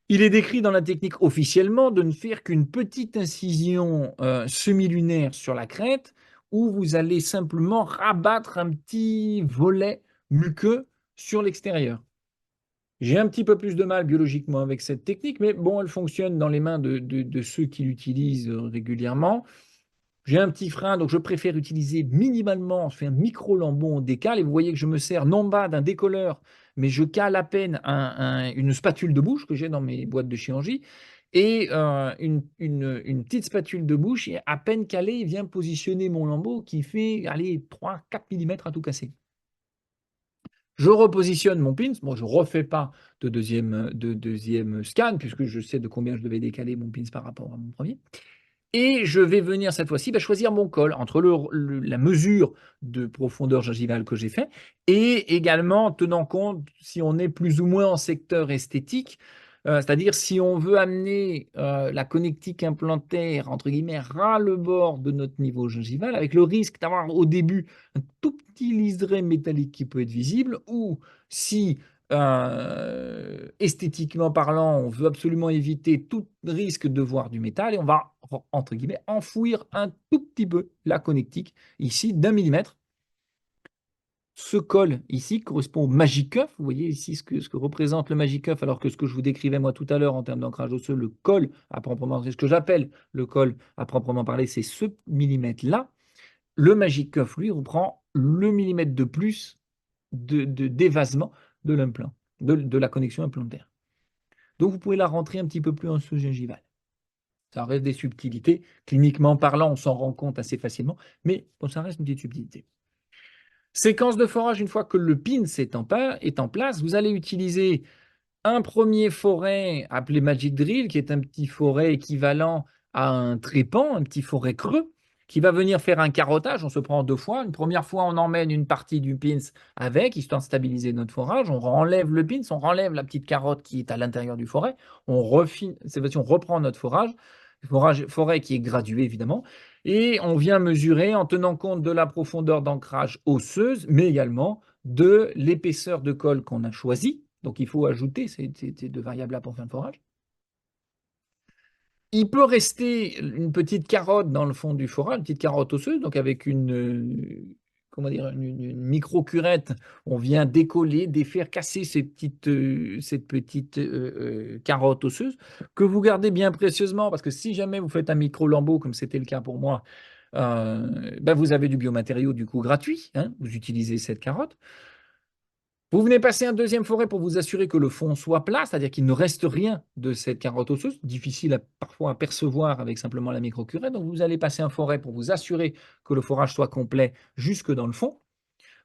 Il est décrit dans la technique officiellement de ne faire qu'une petite incision semi-lunaire sur la crête où vous allez simplement rabattre un petit volet muqueux sur l'extérieur. J'ai un petit peu plus de mal biologiquement avec cette technique, mais bon, elle fonctionne dans les mains de ceux qui l'utilisent régulièrement. J'ai un petit frein, donc je préfère utiliser minimalement, je fais un micro-lambon au décale, et vous voyez que je me sers non pas d'un décolleur, mais je cale à peine une spatule de bouche que j'ai dans mes boîtes de chirurgie, et une petite spatule de bouche, et à peine calé, il vient positionner mon lambeau qui fait, allez, 3-4 mm à tout casser. Je repositionne mon pins, moi je ne refais pas de deuxième scan, puisque je sais de combien je devais décaler mon pins par rapport à mon premier. Et je vais venir cette fois-ci choisir mon col entre la mesure de profondeur gingivale que j'ai fait et également tenant compte si on est plus ou moins en secteur esthétique, c'est-à-dire si on veut amener la connectique implantaire, entre guillemets, ras le bord de notre niveau gingival, avec le risque d'avoir au début un tout petit liseré métallique qui peut être visible, ou si esthétiquement parlant, on veut absolument éviter tout risque de voir du métal et on va, entre guillemets, enfouir un tout petit peu la connectique, ici d'un millimètre. Ce col ici correspond au Magicuff. Vous voyez ici ce que représente le Magicuff, alors que ce que je vous décrivais moi tout à l'heure en termes d'ancrage osseux, le col à proprement parler, ce que j'appelle le col à proprement parler, c'est ce millimètre-là. Le Magicuff, lui, reprend le millimètre de plus d'évasement de l'implant, de la connexion implantaire. Donc, vous pouvez la rentrer un petit peu plus en sous-gingival. Ça reste des subtilités. Cliniquement parlant, on s'en rend compte assez facilement, mais bon, ça reste une petite subtilité. Séquence de forage, une fois que le pin est en place, vous allez utiliser un premier foret appelé Magic Drill, qui est un petit foret équivalent à un trépan, un petit foret creux, qui va venir faire un carottage. On se prend deux fois. Une première fois, on emmène une partie du pins avec, histoire de stabiliser notre forage. On enlève le pins, on enlève la petite carotte qui est à l'intérieur du foret. On reprend notre forêt qui est gradué évidemment, et on vient mesurer en tenant compte de la profondeur d'ancrage osseuse, mais également de l'épaisseur de colle qu'on a choisie. Donc il faut ajouter ces deux variables-là pour faire le forage. Il peut rester une petite carotte dans le fond du forage, une petite carotte osseuse, donc avec comment dire, une micro-curette. On vient décoller, défaire, casser cette petite carotte osseuse que vous gardez bien précieusement parce que si jamais vous faites un micro-lambeau, comme c'était le cas pour moi, ben vous avez du biomatériau du coup gratuit, hein, vous utilisez cette carotte. Vous venez passer un deuxième forêt pour vous assurer que le fond soit plat, c'est-à-dire qu'il ne reste rien de cette carotte osseuse, difficile parfois à percevoir avec simplement la microcurette. Donc vous allez passer un forêt pour vous assurer que le forage soit complet jusque dans le fond.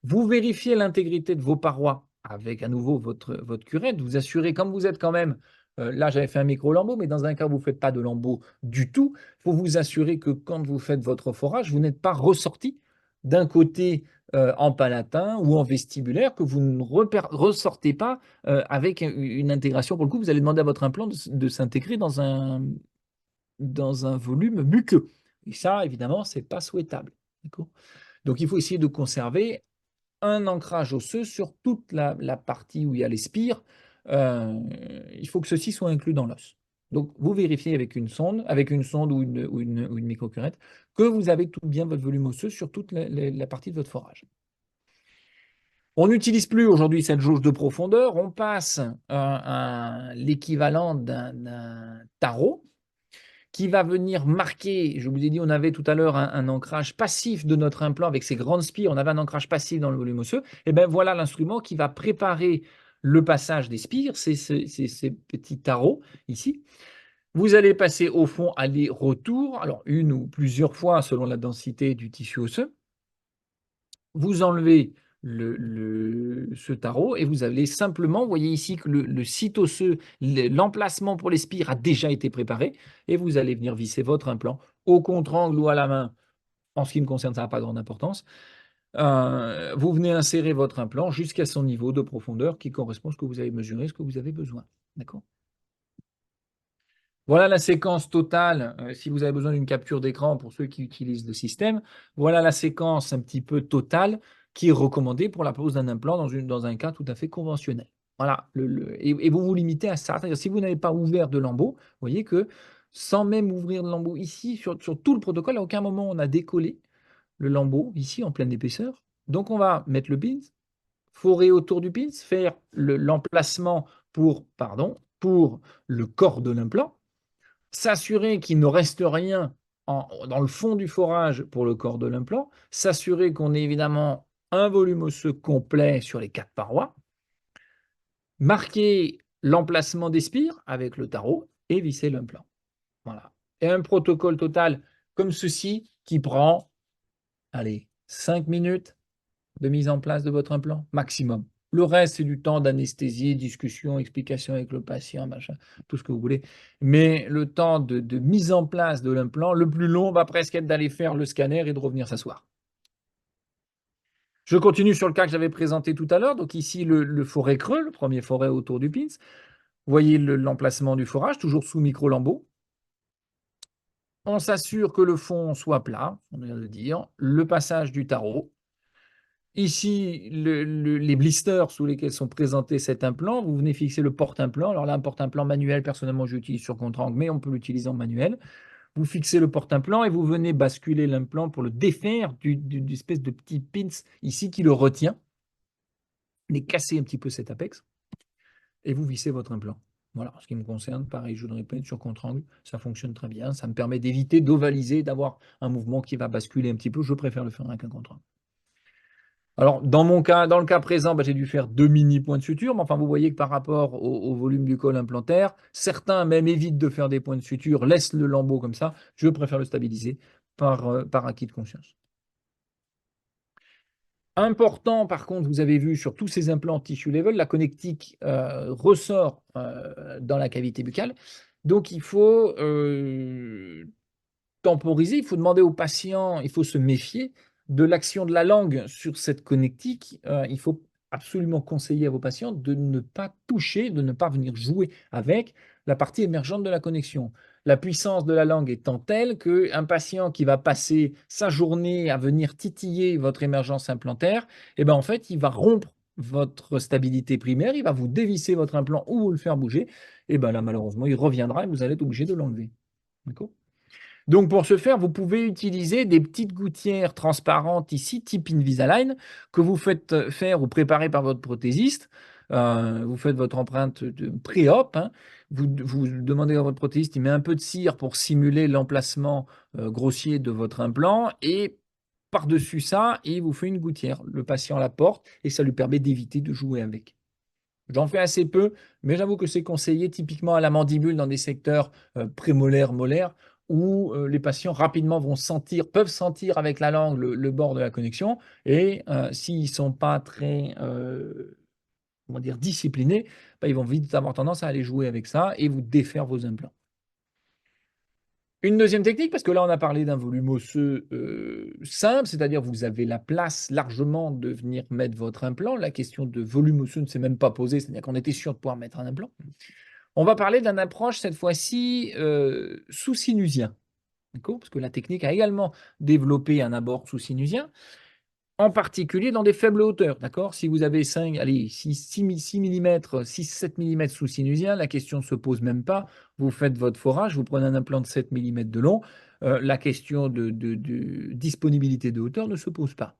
Vous vérifiez l'intégrité de vos parois avec à nouveau votre curette. Vous assurez, comme vous êtes quand même, là j'avais fait un micro-lambeau, mais dans un cas où vous ne faites pas de lambeau du tout, il faut vous assurer que quand vous faites votre forage, vous n'êtes pas ressorti d'un côté en palatin ou en vestibulaire, que vous ne ressortez pas avec une intégration. Pour le coup, vous allez demander à votre implant de s'intégrer dans un volume muqueux. Et ça, évidemment, ce n'est pas souhaitable. D'accord. Donc, il faut essayer de conserver un ancrage osseux sur toute la partie où il y a les spires. Il faut que ceci soit inclus dans l'os. Donc, vous vérifiez avec une sonde ou une microcurette, que vous avez tout bien votre volume osseux sur toute la partie de votre forage. On n'utilise plus aujourd'hui cette jauge de profondeur, on passe à l'équivalent d'un tarot qui va venir marquer, je vous ai dit, on avait tout à l'heure un ancrage passif de notre implant avec ses grandes spires, on avait un ancrage passif dans le volume osseux, et bien voilà l'instrument qui va préparer le passage des spires, c'est ces petits tarots ici. Vous allez passer au fond aller-retour, alors une ou plusieurs fois selon la densité du tissu osseux. Vous enlevez ce tarot et vous allez simplement, vous voyez ici que le site osseux, l'emplacement pour les spires a déjà été préparé et vous allez venir visser votre implant au contre-angle ou à la main. En ce qui me concerne, ça n'a pas grande importance. Vous venez insérer votre implant jusqu'à son niveau de profondeur qui correspond à ce que vous avez mesuré, ce que vous avez besoin. D'accord? Voilà la séquence totale. Si vous avez besoin d'une capture d'écran pour ceux qui utilisent le système, voilà la séquence un petit peu totale qui est recommandée pour la pose d'un implant dans un cas tout à fait conventionnel. Voilà. Et vous vous limitez à ça. C'est-à-dire, si vous n'avez pas ouvert de lambeau, vous voyez que sans même ouvrir de lambeau ici, sur tout le protocole, à aucun moment on a décollé le lambeau ici en pleine épaisseur. Donc on va mettre le pins, forer autour du pins, faire l'emplacement pour le corps de l'implant, s'assurer qu'il ne reste rien dans le fond du forage pour le corps de l'implant, s'assurer qu'on ait évidemment un volume osseux complet sur les 4 parois, marquer l'emplacement des spires avec le tarot et visser l'implant. Voilà. Et un protocole total comme ceci qui prend, allez, 5 minutes de mise en place de votre implant, maximum. Le reste, c'est du temps d'anesthésie, discussion, explication avec le patient, machin, tout ce que vous voulez. Mais le temps de mise en place de l'implant, le plus long va presque être d'aller faire le scanner et de revenir s'asseoir. Je continue sur le cas que j'avais présenté tout à l'heure. Donc ici, le forêt creux, le premier forêt autour du pins. Vous voyez l'emplacement du forage, toujours sous micro-lambeau. On s'assure que le fond soit plat, on vient de dire. Le passage du tarot. Ici, les blisters sous lesquels sont présentés cet implant, vous venez fixer le porte-implant. Alors là, un porte-implant manuel, personnellement, j'utilise sur contre-angle, mais on peut l'utiliser en manuel. Vous fixez le porte-implant et vous venez basculer l'implant pour le défaire d'une espèce de petit pins ici qui le retient. Les casser un petit peu cet apex et vous vissez votre implant. Voilà, en ce qui me concerne, pareil, je le répète, sur contre-angle, ça fonctionne très bien. Ça me permet d'éviter d'ovaliser, d'avoir un mouvement qui va basculer un petit peu. Je préfère le faire avec un contre-angle. Alors, dans le cas présent, j'ai dû faire 2 mini points de suture, mais enfin, vous voyez que par rapport au volume du col implantaire, certains même évitent de faire des points de suture, laissent le lambeau comme ça. Je préfère le stabiliser par acquis de conscience. Important, par contre, vous avez vu sur tous ces implants tissue level, la connectique ressort dans la cavité buccale. Donc, il faut temporiser, il faut demander au patient, il faut se méfier de l'action de la langue sur cette connectique. Il faut absolument conseiller à vos patients de ne pas toucher, de ne pas venir jouer avec la partie émergente de la connexion. La puissance de la langue étant telle qu'un patient qui va passer sa journée à venir titiller votre émergence implantaire, eh ben en fait, il va rompre votre stabilité primaire, il va vous dévisser votre implant ou vous le faire bouger, et ben là, malheureusement, il reviendra et vous allez être obligé de l'enlever. D'accord ? Donc, pour ce faire, vous pouvez utiliser des petites gouttières transparentes ici, type Invisalign, que vous faites faire ou préparer par votre prothésiste. Vous faites votre empreinte de pré-op, hein. Vous demandez à votre prothésiste, il met un peu de cire pour simuler l'emplacement grossier de votre implant et par-dessus ça, il vous fait une gouttière. Le patient la porte et ça lui permet d'éviter de jouer avec. J'en fais assez peu, mais j'avoue que c'est conseillé typiquement à la mandibule dans des secteurs prémolaires, molaires, où les patients rapidement peuvent sentir avec la langue le bord de la connexion, et s'ils ne sont pas très comment dire, disciplinés, bah, ils vont vite avoir tendance à aller jouer avec ça et vous défaire vos implants. Une deuxième technique, parce que là on a parlé d'un volume osseux simple, c'est-à-dire vous avez la place largement de venir mettre votre implant. La question de volume osseux ne s'est même pas posée, c'est-à-dire qu'on était sûr de pouvoir mettre un implant. On va parler d'une approche cette fois-ci sous sinusien, d'accord? Parce que la technique a également développé un abord sous sinusien, en particulier dans des faibles hauteurs, d'accord? Si vous avez 5, allez, 6 mm, 6-7 mm sous sinusien, la question ne se pose même pas. Vous faites votre forage, vous prenez un implant de 7 mm de long, la question de disponibilité de hauteur ne se pose pas.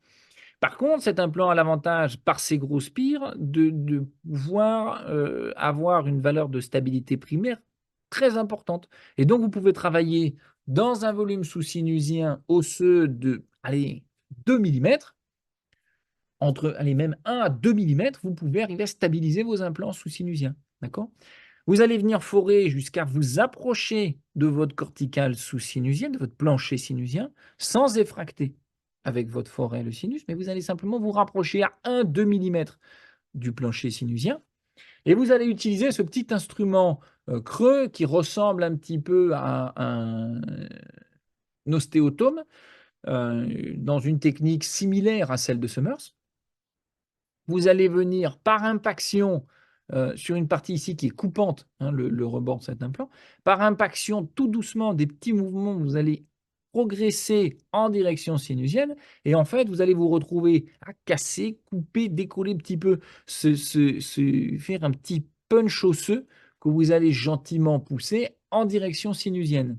Par contre, cet implant a l'avantage, par ses gros spires, de pouvoir avoir une valeur de stabilité primaire très importante. Et donc, vous pouvez travailler dans un volume sous sinusien osseux de, allez, 2 mm, entre, allez, même 1 à 2 mm, vous pouvez arriver à stabiliser vos implants sous sinusien. D'accord? Vous allez venir forer jusqu'à vous approcher de votre corticale sous-sinusienne, de votre plancher sinusien, sans effracter avec votre forêt le sinus, mais vous allez simplement vous rapprocher à 1-2 mm du plancher sinusien. Et vous allez utiliser ce petit instrument creux qui ressemble un petit peu à un ostéotome, dans une technique similaire à celle de Summers. Vous allez venir par impaction sur une partie ici qui est coupante, hein, le rebord de cet implant, par impaction tout doucement, des petits mouvements, vous allez progresser en direction sinusienne et en fait, vous allez vous retrouver à casser, couper, décoller un petit peu, faire un petit punch osseux que vous allez gentiment pousser en direction sinusienne.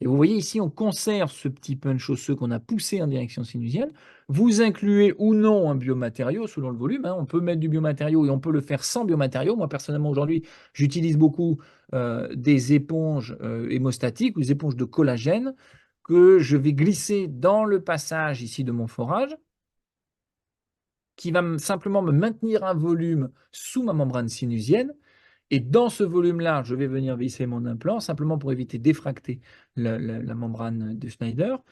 Et vous voyez ici, on conserve ce petit punch osseux qu'on a poussé en direction sinusienne. Vous incluez ou non un biomatériau selon le volume, hein. On peut mettre du biomatériau et on peut le faire sans biomatériau. Moi, personnellement, aujourd'hui, j'utilise beaucoup des éponges hémostatiques ou des éponges de collagène que je vais glisser dans le passage ici de mon forage, qui va simplement me maintenir un volume sous ma membrane sinusienne. Et dans ce volume-là, je vais venir visser mon implant, simplement pour éviter d'effracter la membrane de Schneider.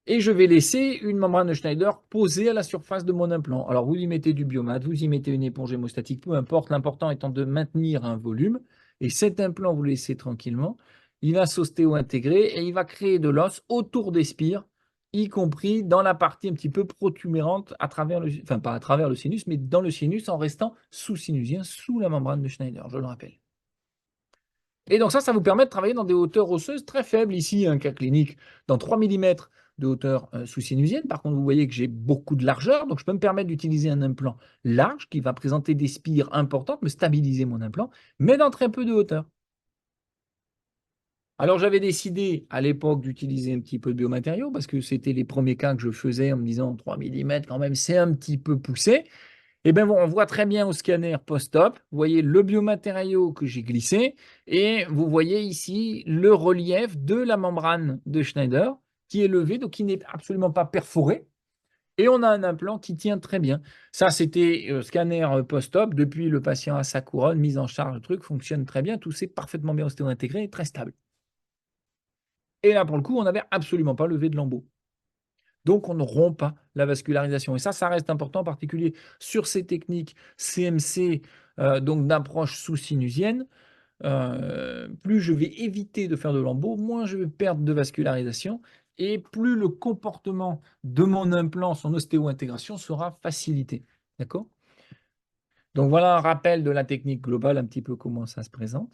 Et je vais laisser une membrane de Schneider posée à la surface de mon implant. Alors, vous y mettez du biomat, vous y mettez une éponge hémostatique, peu importe, l'important étant de maintenir un volume. Et cet implant, vous le laissez tranquillement. Il va s'ostéo-intégrer et il va créer de l'os autour des spires, y compris dans la partie un petit peu protubérante, à travers le, enfin pas à travers le sinus, mais dans le sinus, en restant sous-sinusien, sous la membrane de Schneider, je le rappelle. Et donc ça vous permet de travailler dans des hauteurs osseuses très faibles. Ici, un cas clinique dans 3 mm de hauteur sous-sinusienne. Par contre, vous voyez que j'ai beaucoup de largeur, donc je peux me permettre d'utiliser un implant large qui va présenter des spires importantes, me stabiliser mon implant, mais dans très peu de hauteur. Alors j'avais décidé à l'époque d'utiliser un petit peu de biomatériaux parce que c'était les premiers cas que je faisais en me disant 3 mm quand même, c'est un petit peu poussé. Et bien, bon, on voit très bien au scanner post-op, vous voyez le biomatériau que j'ai glissé et vous voyez ici le relief de la membrane de Schneider qui est levé, donc qui n'est absolument pas perforé. Et on a un implant qui tient très bien. Ça, c'était scanner post-op. Depuis, le patient a sa couronne, mise en charge, le truc fonctionne très bien. Tout s'est parfaitement bien ostéo-intégré et très stable. Et là, pour le coup, on n'avait absolument pas levé de lambeaux. Donc, on ne rompt pas la vascularisation. Et ça reste important, en particulier sur ces techniques CMC, donc d'approche sous-sinusienne. Plus je vais éviter de faire de lambeaux, moins je vais perdre de vascularisation et plus le comportement de mon implant, son ostéo-intégration sera facilité. D'accord? Donc, voilà un rappel de la technique globale, un petit peu comment ça se présente.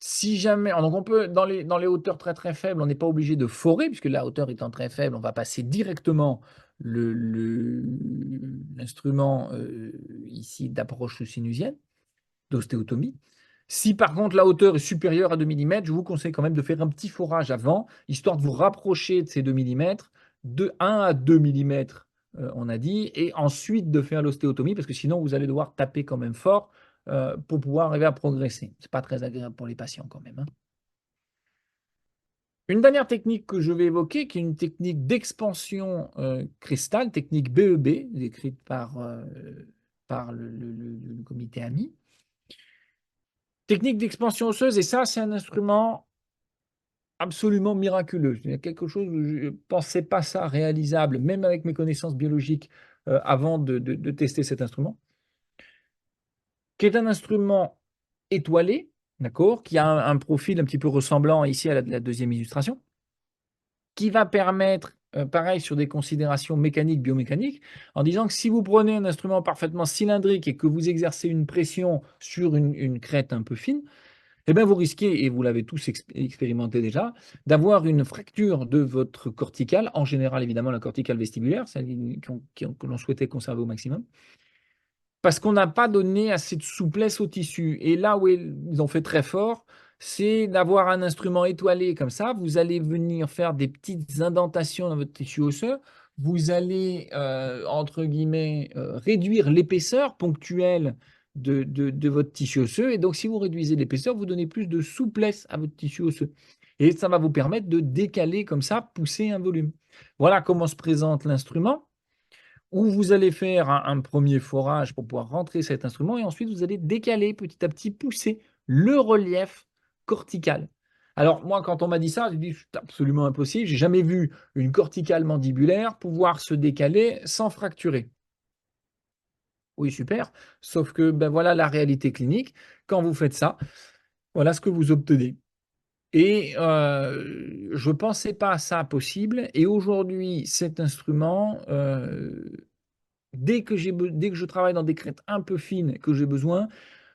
Si jamais, donc on peut, dans les hauteurs très très faibles, on n'est pas obligé de forer, puisque la hauteur étant très faible, on va passer directement l'instrument ici d'approche sous-sinusienne, d'ostéotomie. Si par contre la hauteur est supérieure à 2 mm, je vous conseille quand même de faire un petit forage avant, histoire de vous rapprocher de ces 2 mm, de 1 à 2 mm, on a dit, et ensuite de faire l'ostéotomie, parce que sinon vous allez devoir taper quand même fort pour pouvoir arriver à progresser. Ce n'est pas très agréable pour les patients quand même, hein. Une dernière technique que je vais évoquer, qui est une technique d'expansion cristal, technique BEB, décrite par le comité AMI. Technique d'expansion osseuse, et ça, c'est un instrument absolument miraculeux. Il y a quelque chose où je ne pensais pas ça réalisable, même avec mes connaissances biologiques, avant de tester cet instrument, qui est un instrument étoilé, d'accord, qui a un profil un petit peu ressemblant ici à la deuxième illustration, qui va permettre, pareil sur des considérations mécaniques, biomécaniques, en disant que si vous prenez un instrument parfaitement cylindrique et que vous exercez une pression sur une crête un peu fine, eh bien vous risquez, et vous l'avez tous expérimenté déjà, d'avoir une fracture de votre corticale, en général évidemment la corticale vestibulaire, celle que l'on souhaitait conserver au maximum, parce qu'on n'a pas donné assez de souplesse au tissu. Et là où ils ont fait très fort, c'est d'avoir un instrument étoilé comme ça. Vous allez venir faire des petites indentations dans votre tissu osseux. Vous allez, entre guillemets, réduire l'épaisseur ponctuelle de votre tissu osseux. Et donc, si vous réduisez l'épaisseur, vous donnez plus de souplesse à votre tissu osseux. Et ça va vous permettre de décaler comme ça, pousser un volume. Voilà comment se présente l'instrument, où vous allez faire un premier forage pour pouvoir rentrer cet instrument, et ensuite vous allez décaler petit à petit, pousser le relief cortical. Alors moi, quand on m'a dit ça, j'ai dit c'est absolument impossible, j'ai jamais vu une corticale mandibulaire pouvoir se décaler sans fracturer. Oui, super, sauf que ben voilà la réalité clinique, quand vous faites ça, voilà ce que vous obtenez. Et je ne pensais pas ça possible, et aujourd'hui cet instrument, dès que je travaille dans des crêtes un peu fines, que j'ai besoin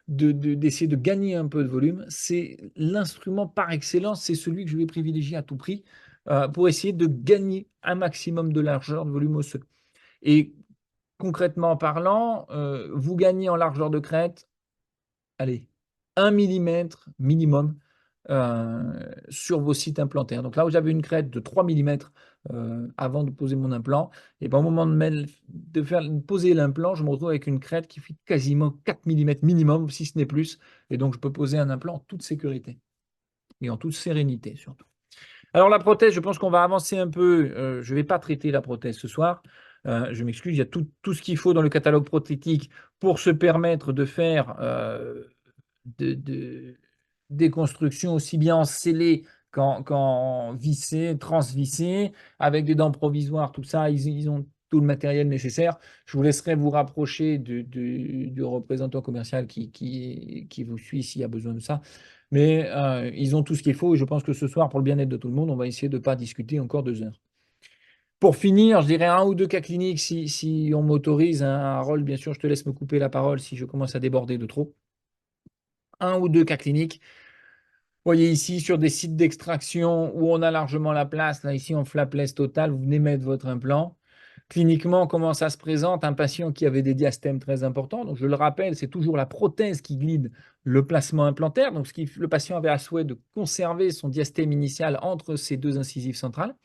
d'essayer de gagner un peu de volume, c'est l'instrument par excellence, c'est celui que je vais privilégier à tout prix pour essayer de gagner un maximum de largeur, de volume osseux. Et concrètement parlant, vous gagnez en largeur de crête, allez, 1 millimètre minimum sur vos sites implantaires. Donc là où j'avais une crête de 3 millimètres avant de poser mon implant, et ben, au moment de poser l'implant, je me retrouve avec une crête qui fait quasiment 4 millimètres minimum, si ce n'est plus. Et donc je peux poser un implant en toute sécurité et en toute sérénité surtout. Alors la prothèse, je pense qu'on va avancer un peu. Je ne vais pas traiter la prothèse ce soir. Je m'excuse, il y a tout ce qu'il faut dans le catalogue prothétique pour se permettre de faire des constructions aussi bien en scellé qu'en vissé, transvissé, avec des dents provisoires, tout ça, ils ont tout le matériel nécessaire. Je vous laisserai vous rapprocher du représentant commercial qui vous suit s'il y a besoin de ça. Mais ils ont tout ce qu'il faut, et je pense que ce soir, pour le bien-être de tout le monde, on va essayer de ne pas discuter encore 2 heures. Pour finir, je dirais un ou deux cas cliniques si on m'autorise, hein. Harold, bien sûr, je te laisse me couper la parole si je commence à déborder de trop. Un ou deux cas cliniques. Vous voyez ici sur des sites d'extraction où on a largement la place, là ici en flapless total, vous venez mettre votre implant. Cliniquement, comment ça se présente? Un patient qui avait des diastèmes très importants. Donc je le rappelle, c'est toujours la prothèse qui guide le placement implantaire. Donc le patient avait à souhait de conserver son diastème initial entre ces deux incisives centrales.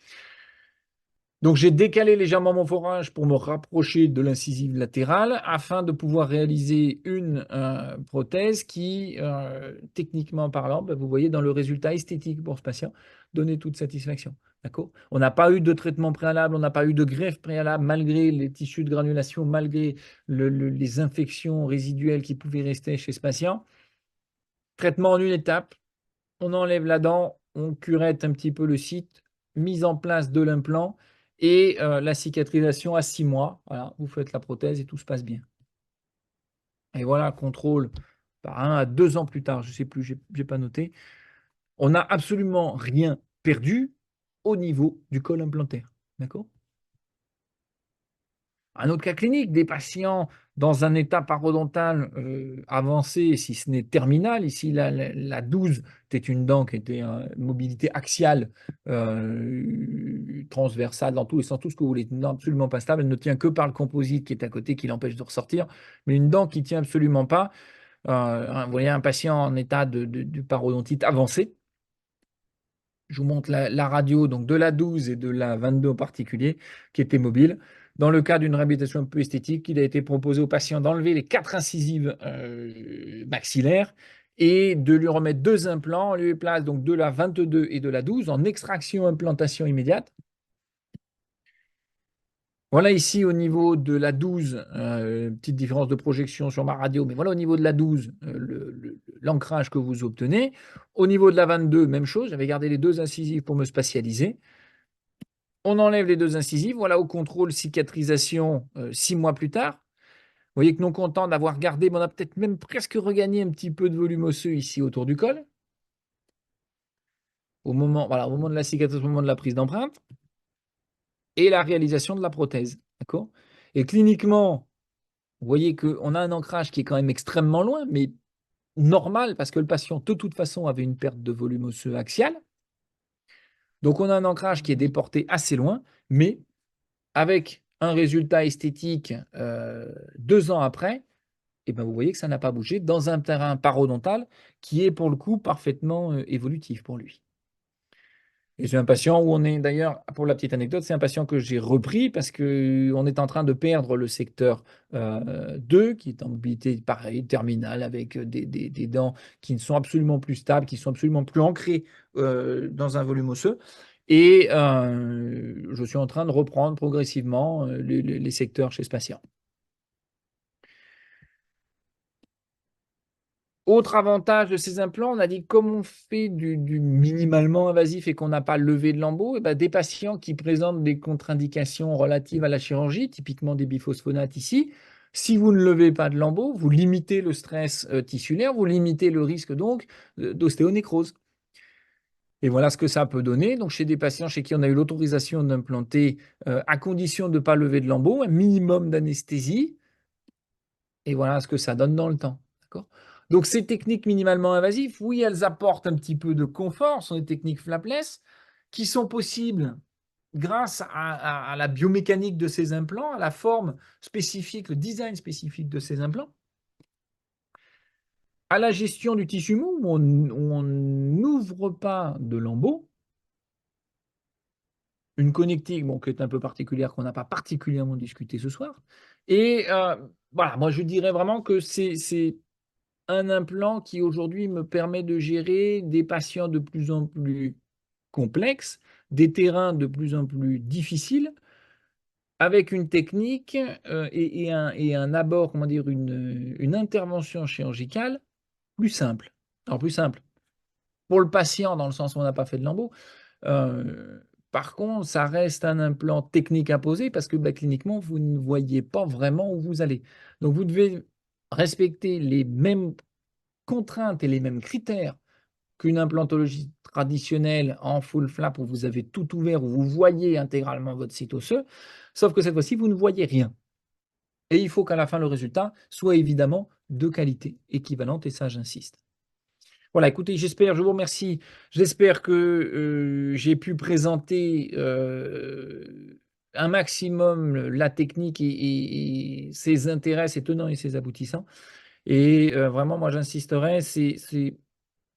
Donc, j'ai décalé légèrement mon forage pour me rapprocher de l'incisive latérale afin de pouvoir réaliser une prothèse qui, techniquement parlant, ben, vous voyez dans le résultat esthétique pour ce patient, donnait toute satisfaction. D'accord? On n'a pas eu de traitement préalable, on n'a pas eu de greffe préalable, malgré les tissus de granulation, malgré les infections résiduelles qui pouvaient rester chez ce patient. Traitement en une étape, on enlève la dent, on curette un petit peu le site, mise en place de l'implant et la cicatrisation à 6 mois. Voilà, vous faites la prothèse et tout se passe bien. Et voilà, contrôle par 1 à 2 ans plus tard, je ne sais plus, je n'ai pas noté. On n'a absolument rien perdu au niveau du col implantaire. D'accord? Un autre cas clinique, des patients dans un état parodontal avancé, si ce n'est terminal. Ici, la 12 était une dent qui était mobilité axiale, transversale, dans tous les sens, tout ce que vous voulez. Une dent absolument pas stable. Elle ne tient que par le composite qui est à côté, qui l'empêche de ressortir. Mais une dent qui ne tient absolument pas. Vous voyez un patient en état de parodontite avancée. Je vous montre la radio donc de la 12 et de la 22 en particulier, qui était mobile. Dans le cas d'une réhabilitation un peu esthétique, il a été proposé au patient d'enlever les 4 incisives maxillaires et de lui remettre 2 implants en lieu et place donc de la 22 et de la 12 en extraction implantation immédiate. Voilà ici au niveau de la 12, petite différence de projection sur ma radio, mais voilà au niveau de la 12, l'ancrage que vous obtenez. Au niveau de la 22, même chose, j'avais gardé les 2 incisives pour me spatialiser. On enlève les 2 incisives, voilà au contrôle cicatrisation 6 mois plus tard. Vous voyez que non content d'avoir gardé, mais on a peut-être même presque regagné un petit peu de volume osseux ici autour du col. Voilà, au moment de la cicatrisation, au moment de la prise d'empreinte et la réalisation de la prothèse. D'accord? Et cliniquement, vous voyez qu'on a un ancrage qui est quand même extrêmement loin, mais normal parce que le patient, de toute façon, avait une perte de volume osseux axial. Donc, on a un ancrage qui est déporté assez loin, mais avec un résultat esthétique 2 ans après, et ben, vous voyez que ça n'a pas bougé dans un terrain parodontal qui est pour le coup parfaitement évolutif pour lui. Et c'est un patient où on est d'ailleurs, pour la petite anecdote, c'est un patient que j'ai repris parce qu'on est en train de perdre le secteur 2, qui est en mobilité pareil, terminale, avec des dents qui ne sont absolument plus stables, qui sont absolument plus ancrées dans un volume osseux. Et je suis en train de reprendre progressivement les secteurs chez ce patient. Autre avantage de ces implants, on a dit comme on fait du minimalement invasif et qu'on n'a pas levé de lambeaux, et ben des patients qui présentent des contre-indications relatives à la chirurgie, typiquement des biphosphonates ici, si vous ne levez pas de lambeaux, vous limitez le stress tissulaire, vous limitez le risque donc d'ostéonécrose. Et voilà ce que ça peut donner. Donc, chez des patients chez qui on a eu l'autorisation d'implanter, à condition de ne pas lever de lambeaux, un minimum d'anesthésie, et voilà ce que ça donne dans le temps. D'accord? Donc, ces techniques minimalement invasives, oui, elles apportent un petit peu de confort, ce sont des techniques flapless qui sont possibles grâce à la biomécanique de ces implants, à la forme spécifique, le design spécifique de ces implants, à la gestion du tissu mou où on n'ouvre pas de lambeaux, une connectique bon, qui est un peu particulière, qu'on n'a pas particulièrement discuté ce soir. Et voilà, moi je dirais vraiment que c'est un implant qui aujourd'hui me permet de gérer des patients de plus en plus complexes, des terrains de plus en plus difficiles, avec une technique et un abord, comment dire, une intervention chirurgicale plus simple. Alors plus simple pour le patient, dans le sens où on n'a pas fait de lambeaux. Euh, Par contre, ça reste un implant technique imposé parce que bah, cliniquement, vous ne voyez pas vraiment où vous allez. Donc, vous devez respecter les mêmes contraintes et les mêmes critères qu'une implantologie traditionnelle en full flap où vous avez tout ouvert, où vous voyez intégralement votre site osseux, sauf que cette fois-ci, vous ne voyez rien. Et il faut qu'à la fin, le résultat soit évidemment de qualité équivalente, et ça, j'insiste. Voilà, écoutez, je vous remercie. J'espère que j'ai pu présenter un maximum la technique et ses intérêts, ses tenants et ses aboutissants. Et vraiment, moi, j'insisterai, c'est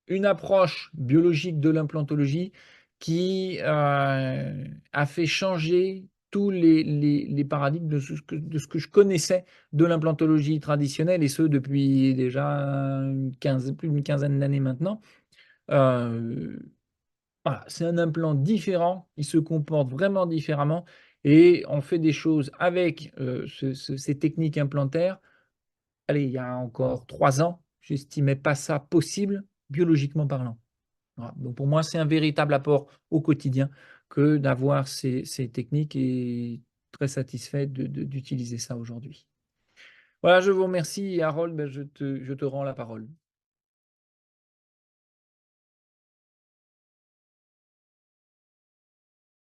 une approche biologique de l'implantologie qui a fait changer tous les paradigmes de ce que je connaissais de l'implantologie traditionnelle, et ce depuis déjà plus d'une quinzaine d'années maintenant. Euh, voilà, c'est un implant différent, il se comporte vraiment différemment et on fait des choses avec ces techniques implantaires. Allez, il y a encore 3 ans, j'estimais pas ça possible biologiquement parlant. Voilà. Donc pour moi, c'est un véritable apport au quotidien que d'avoir ces techniques, et très satisfait d'utiliser ça aujourd'hui. Voilà, je vous remercie, et Harold, ben, je te rends la parole.